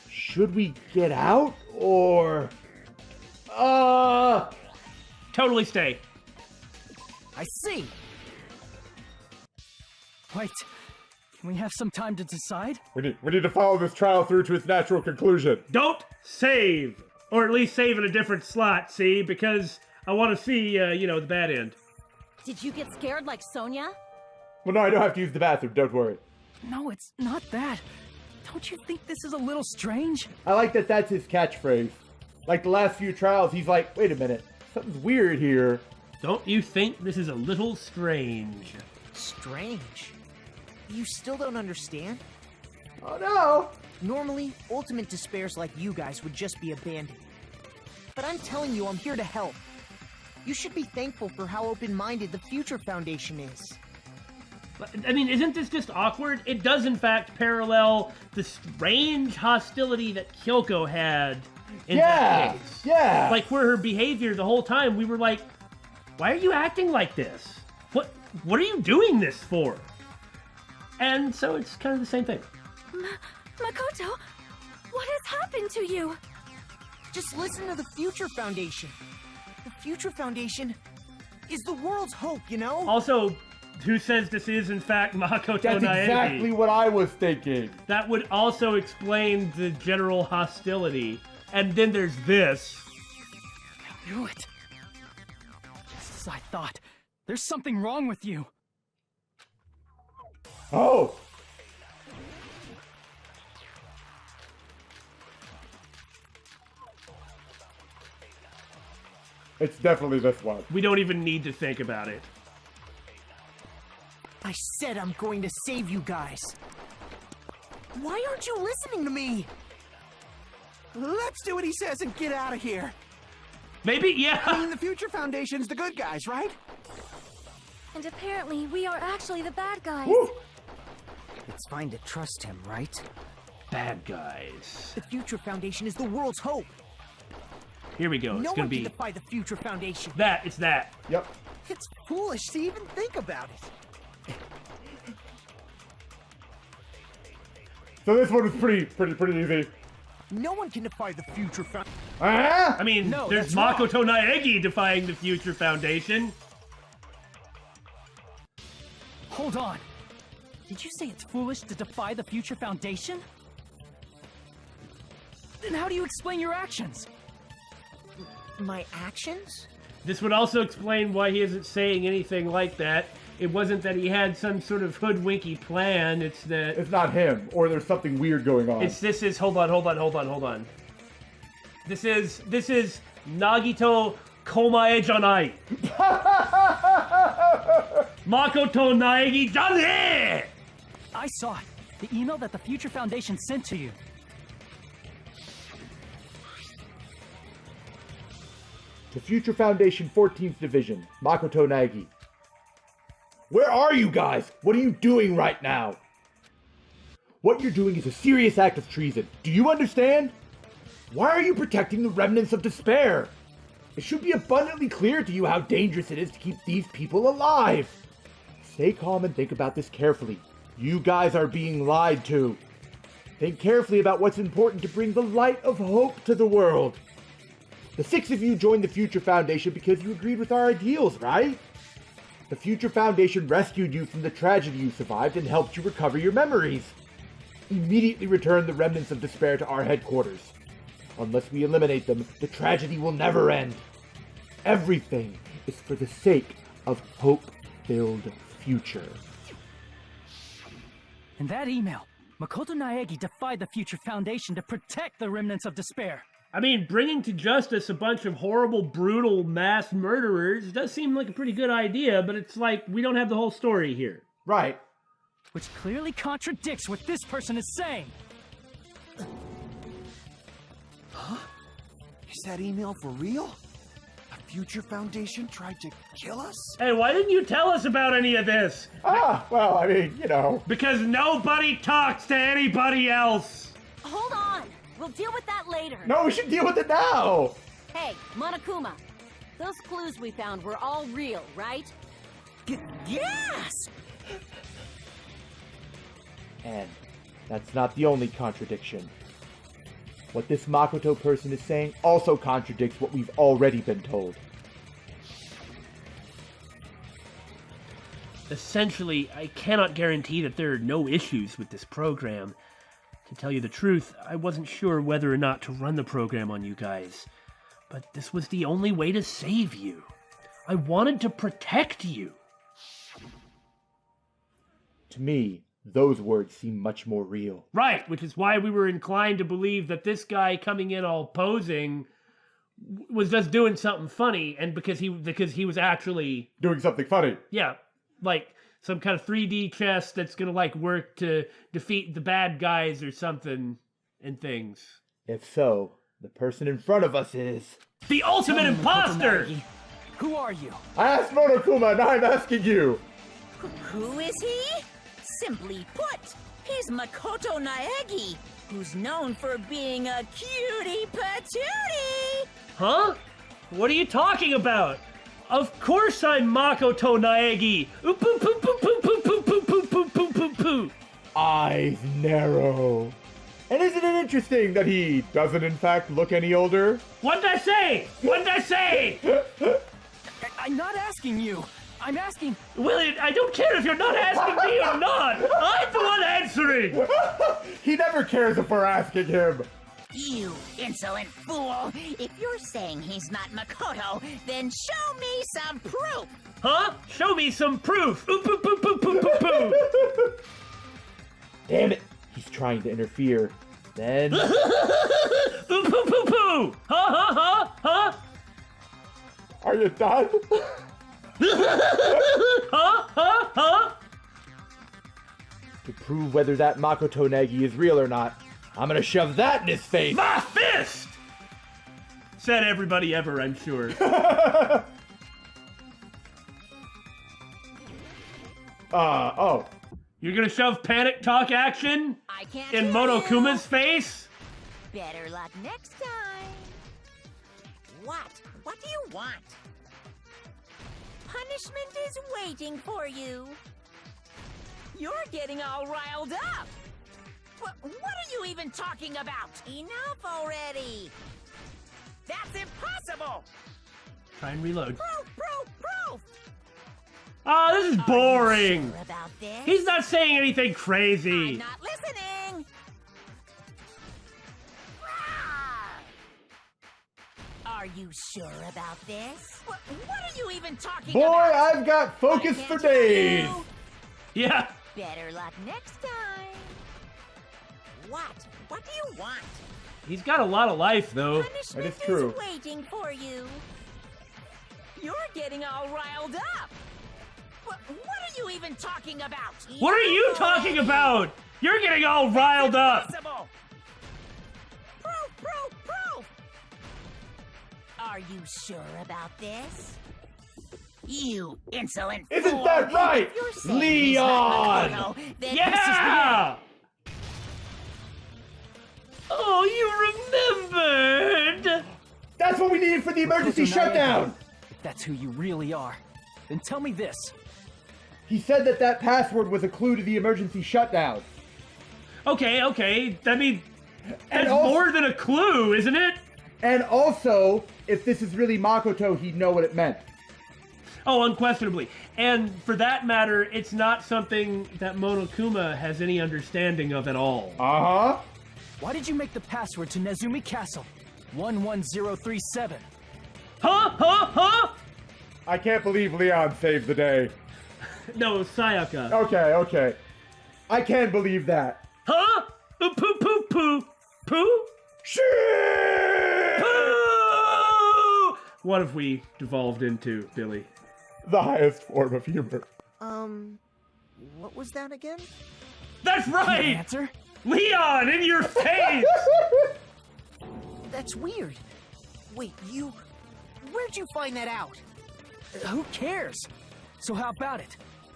Should we get out, or... Totally stay. I see. Wait, can we have some time to decide? We need to follow this trial through to its natural conclusion. Don't save! Or at least save in a different slot, see? Because I want to see, the bad end. Did you get scared like Sonia? Well, no, I don't have to use the bathroom, don't worry. No, it's not that. Don't you think this is a little strange? I like that that's his catchphrase. Like the last few trials, he's like, wait a minute, something's weird here. Don't you think this is a little strange? Strange? You still don't understand? Oh no! Normally, ultimate despairs like you guys would just be abandoned. But I'm telling you, I'm here to help. You should be thankful for how open-minded the Future Foundation is. I mean, isn't this just awkward? It does, in fact, parallel the strange hostility that Kyoko had in that case. Yeah! Like, where her behavior the whole time, we were like, why are you acting like this? What are you doing this for? And so it's kind of the same thing. Makoto, what has happened to you? Just listen to the Future Foundation. The Future Foundation is the world's hope, you know? Also, who says this is, in fact, Makoto That's Naegi? exactly what I was thinking. That would also explain the general hostility. And then there's this. I knew it. Just as I thought. There's something wrong with you. Oh! It's definitely this one. We don't even need to think about it. I said I'm going to save you guys. Why aren't you listening to me? Let's do what he says and get out of here. Maybe, I yeah. mean, the Future Foundation's the good guys, right? And apparently we are actually the bad guys. Woo! It's fine to trust him, right? Bad guys. The Future Foundation is the world's hope. Here we go. It's No gonna one can be defy the Future Foundation. that. It's that. Yep. It's foolish to even think about it. So this one was pretty easy. No one can defy the Future Foundation. Ah! I mean, No, there's that's wrong. Makoto Naegi defying the Future Foundation. Hold on. Did you say it's foolish to defy the Future Foundation? Then how do you explain your actions? My actions? This would also explain why he isn't saying anything like that. it wasn't that he had some sort of hoodwinky plan. It's that It's not him, or there's something weird going on. hold on. This is Nagito Komae Janai. Makoto Naegi Janai! I saw it. The email that the Future Foundation sent to you. To Future Foundation 14th Division, Makoto Naegi. Where are you guys? What are you doing right now? What you're doing is a serious act of treason. Do you understand? Why are you protecting the remnants of despair? It should be abundantly clear to you how dangerous it is to keep these people alive. Stay calm and think about this carefully. You guys are being lied to. Think carefully about what's important to bring the light of hope to the world. The 6 of you joined the Future Foundation because you agreed with our ideals, right? The Future Foundation rescued you from the tragedy you survived and helped you recover your memories. Immediately return the remnants of despair to our headquarters. Unless we eliminate them, the tragedy will never end. Everything is for the sake of hope-filled future. In that email, Makoto Naegi defied the Future Foundation to protect the remnants of despair. I mean, bringing to justice a bunch of horrible, brutal mass murderers does seem like a pretty good idea, but it's like we don't have the whole story here. Right. Which clearly contradicts what this person is saying. Huh? Is that email for real? The Future Foundation tried to kill us? Hey, why didn't you tell us about any of this? Well, I mean, you know. Because nobody talks to anybody else. Hold on. We'll deal with that later. No, we should deal with it now! Hey, Monokuma. Those clues we found were all real, right? Yes! And that's not the only contradiction. What this Makoto person is saying also contradicts what we've already been told. Essentially, I cannot guarantee that there are no issues with this program. To tell you the truth, I wasn't sure whether or not to run the program on you guys. But this was the only way to save you. I wanted to protect you. To me, those words seem much more real. Right, which is why we were inclined to believe that this guy coming in all posing was just doing something funny, and because he was actually Doing something funny. yeah, like some kind of 3D chess that's gonna like work to defeat the bad guys or something and things. If so, the person in front of us is... The ultimate imposter! Who are you? I asked Monokuma, and I'm asking you! Who is he? Simply put, he's Makoto Naegi, who's known for being a cutie patootie! Huh? What are you talking about? Of course I'm Makoto Naegi! Oop, poo, poo, poo, poo, poo, poo, poo, poo, poo, poo, poo, poo. Eyes narrow. And isn't it interesting that he doesn't in fact look any older? What'd I say? What'd I say? I'm not asking you. I'm asking... Willie, I don't care if you're not asking me or not! I'm the one answering! He never cares if we're asking him. You insolent fool! If you're saying he's not Makoto, then show me some proof! Huh? Show me some proof! Oop, poo, poo, poo, poo, poo, poo. Damn it, he's trying to interfere. Then... Oop, poo, poo, poo! Huh, huh, huh, Are you done? huh? Huh, huh? To prove whether that Makoto Naegi is real or not, I'm gonna shove that in his face! My fist! Said everybody ever, I'm sure. Oh. You're gonna shove panic talk action I can't in hear Monokuma's face? you. Better luck next time. What? What do you want? Punishment is waiting for you. You're getting all riled up. What are you even talking about? Enough already. That's impossible. Try and reload. Proof. Ah, this is boring. Sure about this? He's not saying anything I'm crazy. not listening. Rawr! Are you sure about this? What are you even talking Boy, about? I've got focus I for can't tell days. you. Yeah. Better luck next time. What? What do you want? He's got a lot of life, though. Punishment That is true. is waiting for you. You're getting all riled up. What are you even talking about? What are you talking about? You're getting all riled up. Impossible. Proof. Are you sure about this? You insolent Isn't fool. that right, If you're saying he's not Leon? Makoto, then Yeah! Oh, you remembered! That's what we needed for the emergency Makoto Naegi. shutdown. If that's who you really are, then tell me this. He said that password was a clue to the emergency shutdown. Okay. I mean, And that's also- more than a clue, isn't it? And also, if this is really Makoto, he'd know what it meant. Oh, unquestionably. And for that matter, it's not something that Monokuma has any understanding of at all. Uh-huh. Why did you make the password to Nezumi Castle? 11037. Huh? I can't believe Leon saved the day. No, Sayaka. Okay. I can't believe that. Huh? Poo? Shit! Poo! What have we devolved into, Billy? The highest form of humor. What was that again? That's right! Answer? Leon, in your face! That's weird. Wait, where'd you find that out? Who cares? So how about it?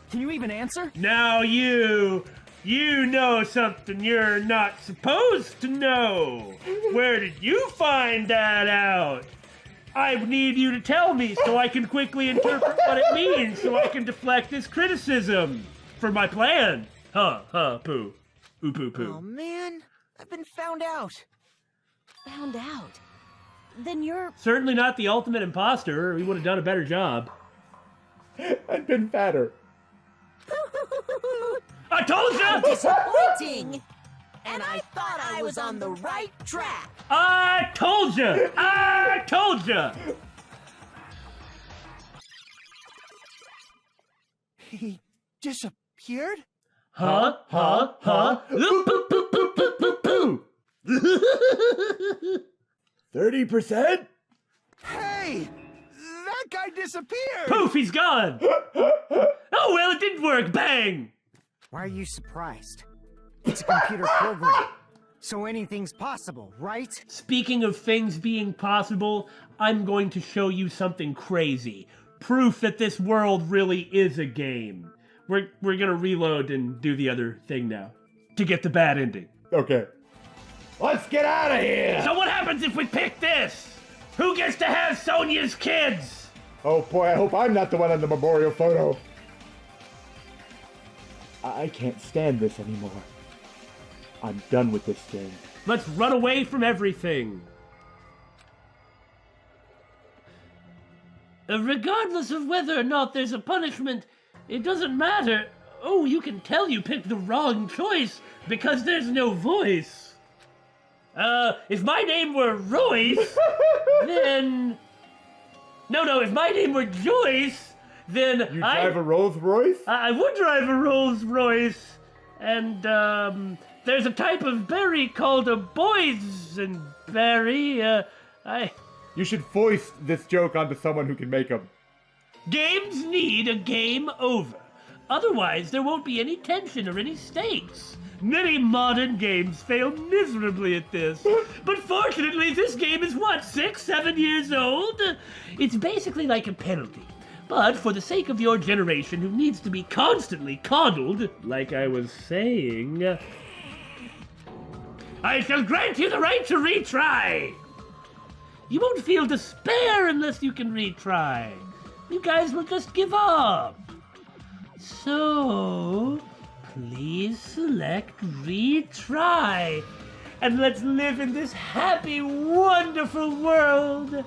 Can you even answer? Now you know something you're not supposed to know. Where did you find that out? I need you to tell me so I can quickly interpret what it means so I can deflect this criticism for my plan. Poo. Ooh, poo. Oh man, I've been found out. Found out. Then you're... Certainly not the ultimate imposter, or we would have done a better job. I've been fatter. I told you! disappointing. And I thought I was on the right track. I told you! He disappeared? Huh? Ooh, poo. 30%? Hey! That guy disappeared! Poof, he's gone! Oh, well, it didn't work. Bang! Why are you surprised? It's a computer program, so anything's possible, right? Speaking of things being possible, I'm going to show you something crazy. Proof that this world really is a game. We're gonna reload and do the other thing now. To get the bad ending. Okay. Let's get out of here! So what happens if we pick this? Who gets to have Sonia's kids? Oh boy, I hope I'm not the one on the memorial photo. I can't stand this anymore. I'm done with this game. Let's run away from everything. Regardless of whether or not there's a punishment, it doesn't matter. Oh, you can tell you picked the wrong choice because there's no voice. If my name were Royce, then... No, if my name were Joyce, then You drive a Rolls Royce? I would drive a Rolls Royce, and there's a type of berry called a boysenberry. You should foist this joke onto someone who can make them. Games need a game over. Otherwise, there won't be any tension or any stakes. Many modern games fail miserably at this. But fortunately, this game is 6, 7 years old? It's basically like a penalty. But for the sake of your generation who needs to be constantly coddled, like I was saying, I shall grant you the right to retry. You won't feel despair unless you can retry. You guys will just give up. So, please select retry. And let's live in this happy, wonderful world.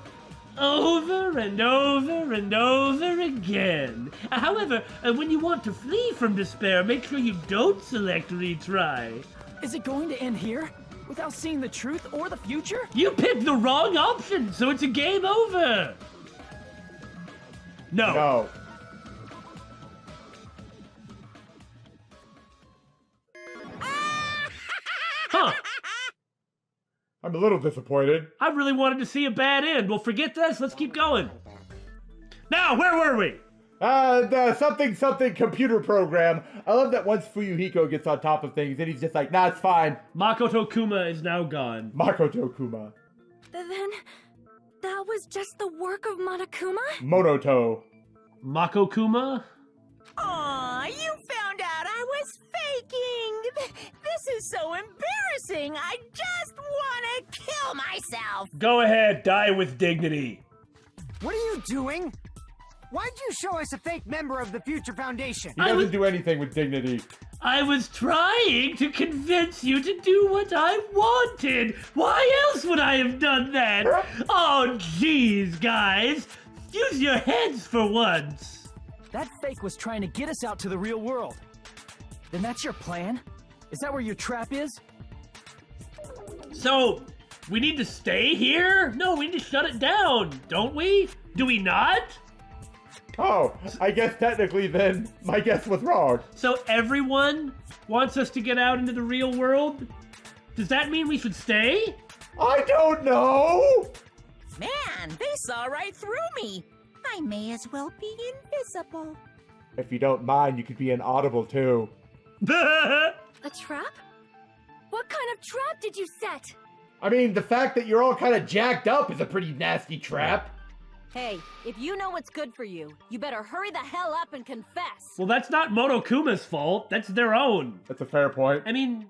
Over and over and over again. However, when you want to flee from despair, make sure you don't select retry. Is it going to end here? Without seeing the truth or the future? You picked the wrong option, so it's a game over. No. No. Huh. I'm a little disappointed. I really wanted to see a bad end. Well, forget this. Let's keep going. Now, where were we? The something computer program. I love that once Fuyuhiko gets on top of things, then he's just like, nah, it's fine. Makoto Kuma is now gone. Makoto Kuma. Then, that was just the work of Monokuma? Monoto. Mako Kuma? Aw, you found out I was faking! This is so embarrassing! I just wanna kill myself! Go ahead, die with dignity. What are you doing? Why'd you show us a fake member of the Future Foundation? He doesn't do anything with dignity. I was trying to convince you to do what I wanted. Why else would I have done that? Oh, jeez, guys. Use your heads for once. That fake was trying to get us out to the real world. Then that's your plan? Is that where your trap is? So, we need to stay here? No, we need to shut it down, don't we? Do we not? Oh, I guess technically then my guess was wrong. So everyone wants us to get out into the real world? Does that mean we should stay? I don't know. Man, they saw right through me! I may as well be invisible. If you don't mind, you could be inaudible too. A trap? What kind of trap did you set? I mean, the fact that you're all kind of jacked up is a pretty nasty trap. Hey, if you know what's good for you, you better hurry the hell up and confess. Well, that's not Monokuma's fault. That's their own. That's a fair point. I mean,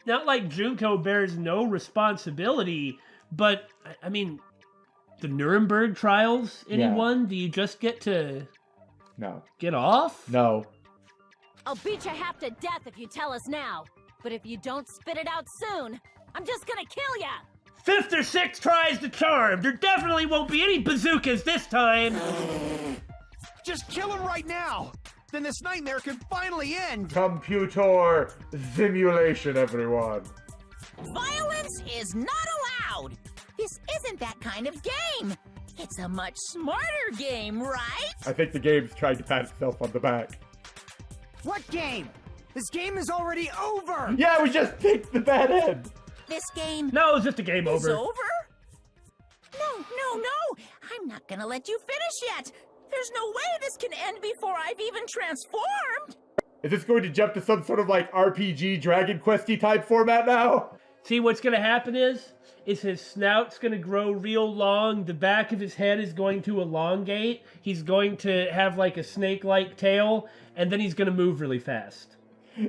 not like Junko bears no responsibility, but, I mean, the Nuremberg trials, anyone? Do you just get to... No. Get off? No. I'll beat you half to death if you tell us now. But if you don't spit it out soon, I'm just gonna kill ya! 5th or 6th tries the charm. There definitely won't be any bazookas this time. Just kill him right now! Then this nightmare can finally end! Computer simulation, everyone. Violence is not allowed! This isn't that kind of game! It's a much smarter game, right? I think the game's trying to pat itself on the back. What game? This game is already over! Yeah, we just picked the bad end. This game No, it's just a game is over. No! I'm not gonna let you finish yet! There's no way this can end before I've even transformed! Is this going to jump to some sort of like RPG Dragon Questy type format now? See, what's going to happen is his snout's going to grow real long, the back of his head is going to elongate, he's going to have like a snake-like tail, and then he's going to move really fast.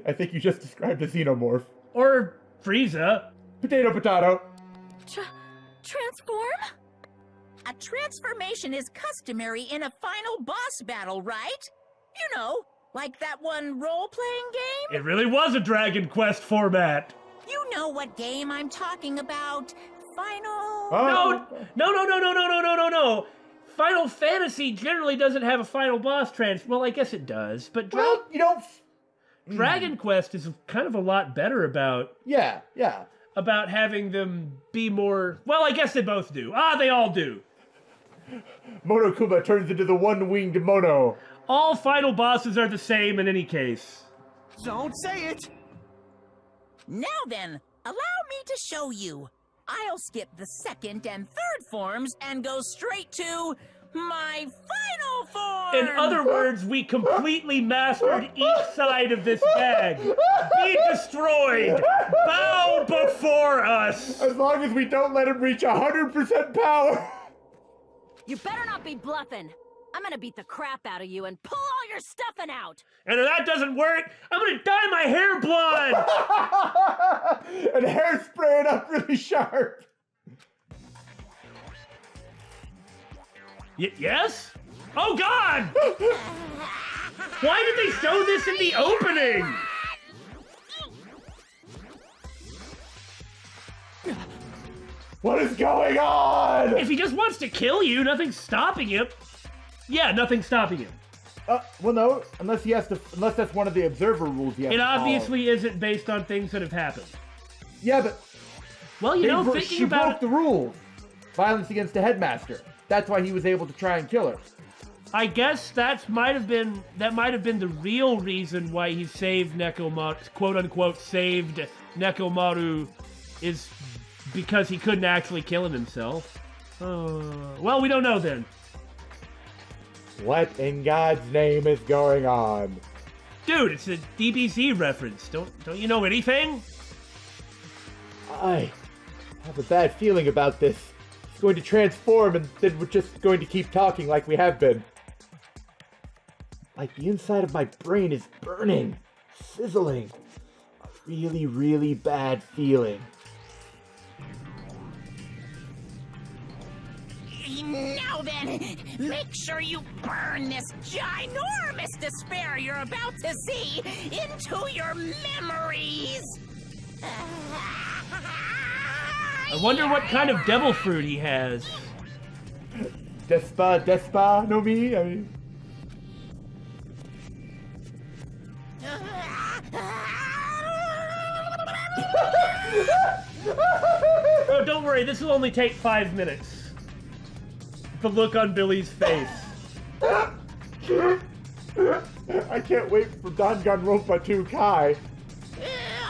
I think you just described a xenomorph. Or Frieza. Potato, potato. Transform? A transformation is customary in a final boss battle, right? You know, like that one role-playing game? It really was a Dragon Quest format. You know what game I'm talking about. Final... Oh. No. Final Fantasy generally doesn't have a final boss well, I guess it does, but Well, you don't... Dragon Quest is kind of a lot better about Yeah. having them be more... Well, I guess they both do. They all do. Monokuma turns into the one-winged Mono. All final bosses are the same in any case. Don't say it! Now then, allow me to show you. I'll skip the 2nd and 3rd forms and go straight to my final form! In other words, we completely mastered each side of this bag. Be destroyed! Bow before us! As long as we don't let him reach 100% power. You better not be bluffing. I'm gonna beat the crap out of you and pull all your stuffing out. And if that doesn't work, I'm gonna dye my hair blonde! And hairspray it up really sharp. Yes? Oh God! Why did they show this in the opening? What is going on? If he just wants to kill you, nothing's stopping him. Yeah, nothing's stopping him. Well, no, unless that's one of the observer rules he has It to follow. obviously isn't based on things that have happened. Yeah, but Well, thinking she about broke it, the rules. Violence against the headmaster. That's why he was able to try and kill her. I guess that might have been the real reason why he saved Nekomaru, quote unquote, saved Nekomaru, is because he couldn't actually kill him himself. Well, we don't know then. What in God's name is going on? Dude, it's a DBZ reference. Don't you know anything? I have a bad feeling about this. It's going to transform and then we're just going to keep talking like we have been. Like the inside of my brain is burning, sizzling. A really, really bad feeling. Now then, make sure you burn this ginormous despair you're about to see into your memories. I wonder what kind of devil fruit he has. Despa, no me? I mean... Oh, don't worry, this will only take 5 minutes. The look on Billy's face. I can't wait for Danganronpa 2 Kai.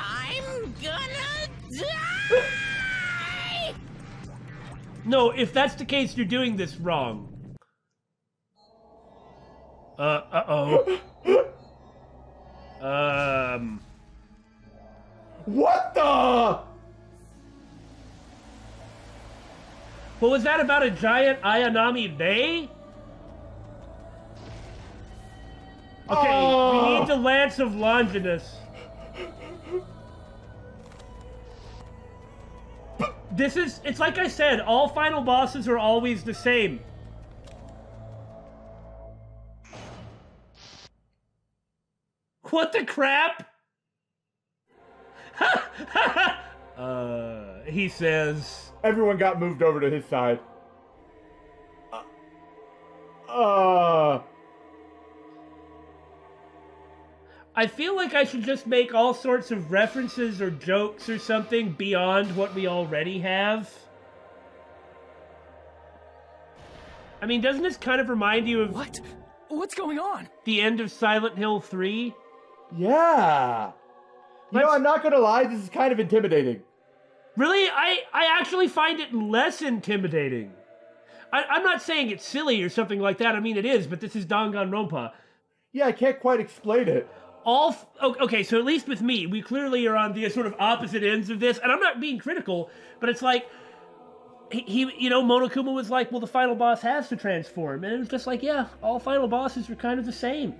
I'm gonna die! No, if that's the case, you're doing this wrong. Uh-oh. What the? What was that about a giant Ayanami Bay? Okay, we need the Lance of Longinus. It's like I said, all final bosses are always the same. What the crap? He says... Everyone got moved over to his side. I feel like I should just make all sorts of references or jokes or something beyond what we already have. I mean, doesn't this kind of remind you of... What? What's going on? The end of Silent Hill 3? Yeah. You know, I'm not gonna lie, this is kind of intimidating. Really? I actually find it less intimidating. I'm not saying it's silly or something like that. I mean, it is, but this is Danganronpa. Yeah, I can't quite explain it. Okay, so at least with me, we clearly are on the sort of opposite ends of this, and I'm not being critical, but it's like, Monokuma was like, well, the final boss has to transform, and it was just like, yeah, all final bosses are kind of the same.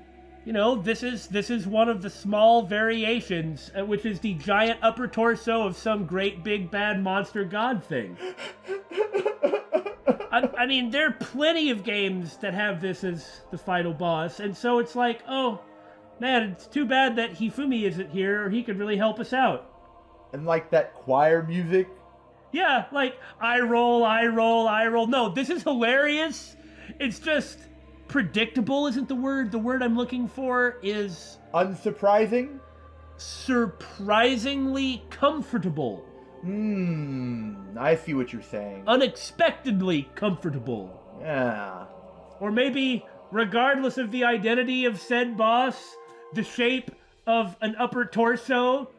You know, this is one of the small variations, which is the giant upper torso of some great big bad monster god thing. I mean, there are plenty of games that have this as the final boss, and so it's like, oh, man, it's too bad that Hifumi isn't here, or he could really help us out. And like that choir music? Yeah, like, I roll, I roll, I roll. No, this is hilarious. It's just... predictable isn't the word. The word I'm looking for is... unsurprising? Surprisingly comfortable. I see what you're saying. Unexpectedly comfortable. Yeah. Or maybe, regardless of the identity of said boss, the shape of an upper torso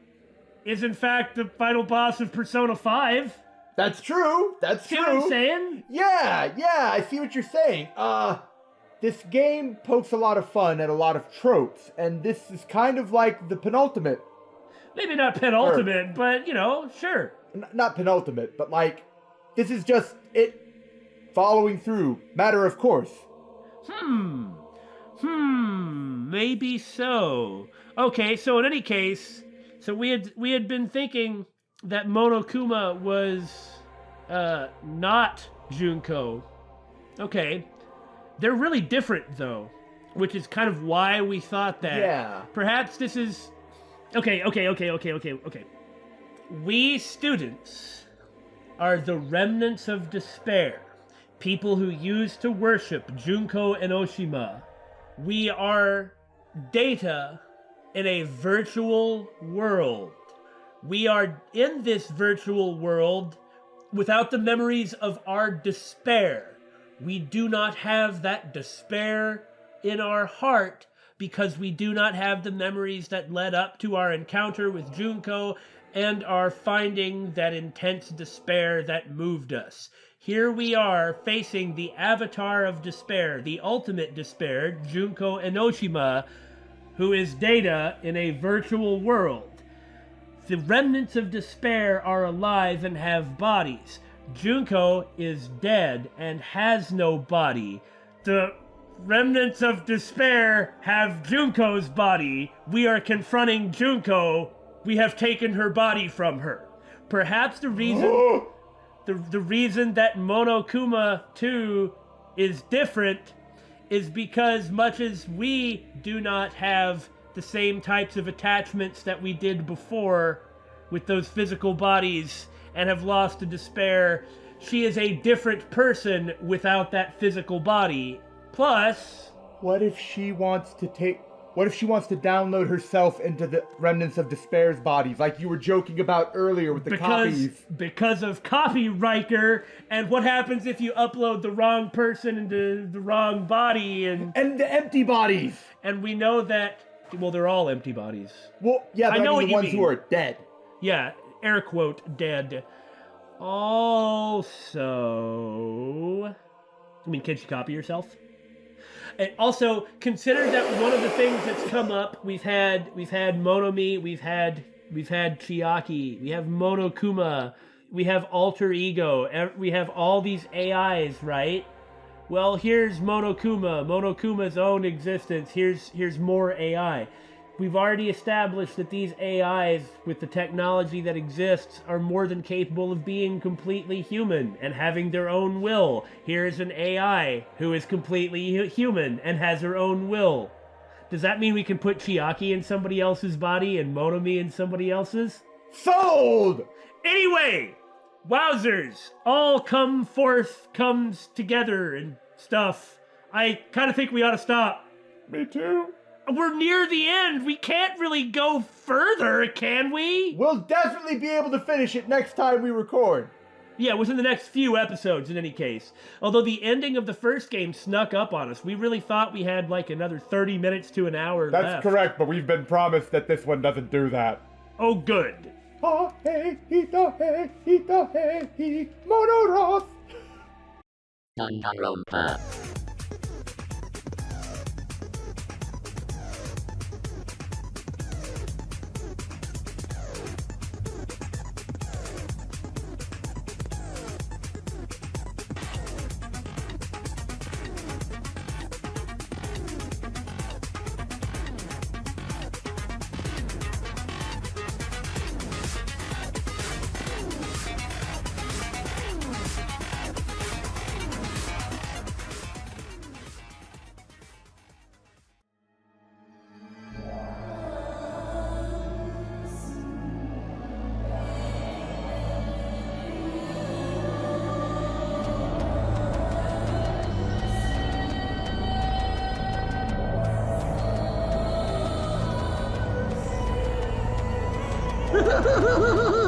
is in fact the final boss of Persona 5. That's true. That's See true. what I'm saying? Yeah, I see what you're saying. This game pokes a lot of fun at a lot of tropes, and this is kind of like the penultimate. Maybe not penultimate, but, sure. Not penultimate, but like, this is just it following through. Matter of course. Maybe so. Okay, so in any case, so we had been thinking that Monokuma was, not Junko. Okay. They're really different, though, which is kind of why we thought that. Yeah. Perhaps this is... Okay. We students are the remnants of despair, people who used to worship Junko Enoshima. We are data in a virtual world. We are in this virtual world without the memories of our despair. We do not have that despair in our heart because we do not have the memories that led up to our encounter with Junko and our finding that intense despair that moved us. Here we are facing the avatar of despair, the ultimate despair, Junko Enoshima, who is Data in a virtual world. The remnants of despair are alive and have bodies. Junko is dead and has no body. The remnants of despair have Junko's body. We are confronting Junko. We have taken her body from her. Perhaps the reason the reason that Monokuma 2 is different is because much as we do not have the same types of attachments that we did before with those physical bodies and have lost to despair, she is a different person without that physical body. Plus, what if she wants to download herself into the remnants of despair's bodies, like you were joking about earlier with the copies? Because of copyrighter, and what happens if you upload the wrong person into the wrong body and the empty bodies? And we know that, well, they're all empty bodies. Well, yeah, but I know the ones who are dead. Yeah, air quote, dead. Also, I mean, can she copy herself? And also, consider that one of the things that's come up, we've had Monomi, we've had Chiaki, we have Monokuma, we have Alter Ego, we have all these AIs, right? Well, here's Monokuma's own existence, here's more AI. We've already established that these AIs, with the technology that exists, are more than capable of being completely human and having their own will. Here's an AI who is completely human and has her own will. Does that mean we can put Chiaki in somebody else's body and Monomi in somebody else's? Sold! Anyway, wowzers, all comes together and stuff. I kind of think we ought to stop. Me too. We're near the end. We can't really go further, can we? We'll definitely be able to finish it next time we record. Yeah, within the next few episodes in any case. Although the ending of the first game snuck up on us. We really thought we had like another 30 minutes to an hour left. That's correct, but we've been promised that this one doesn't do that. Oh, good. Monoros! Danganronpa. Ha ha ha ha ha!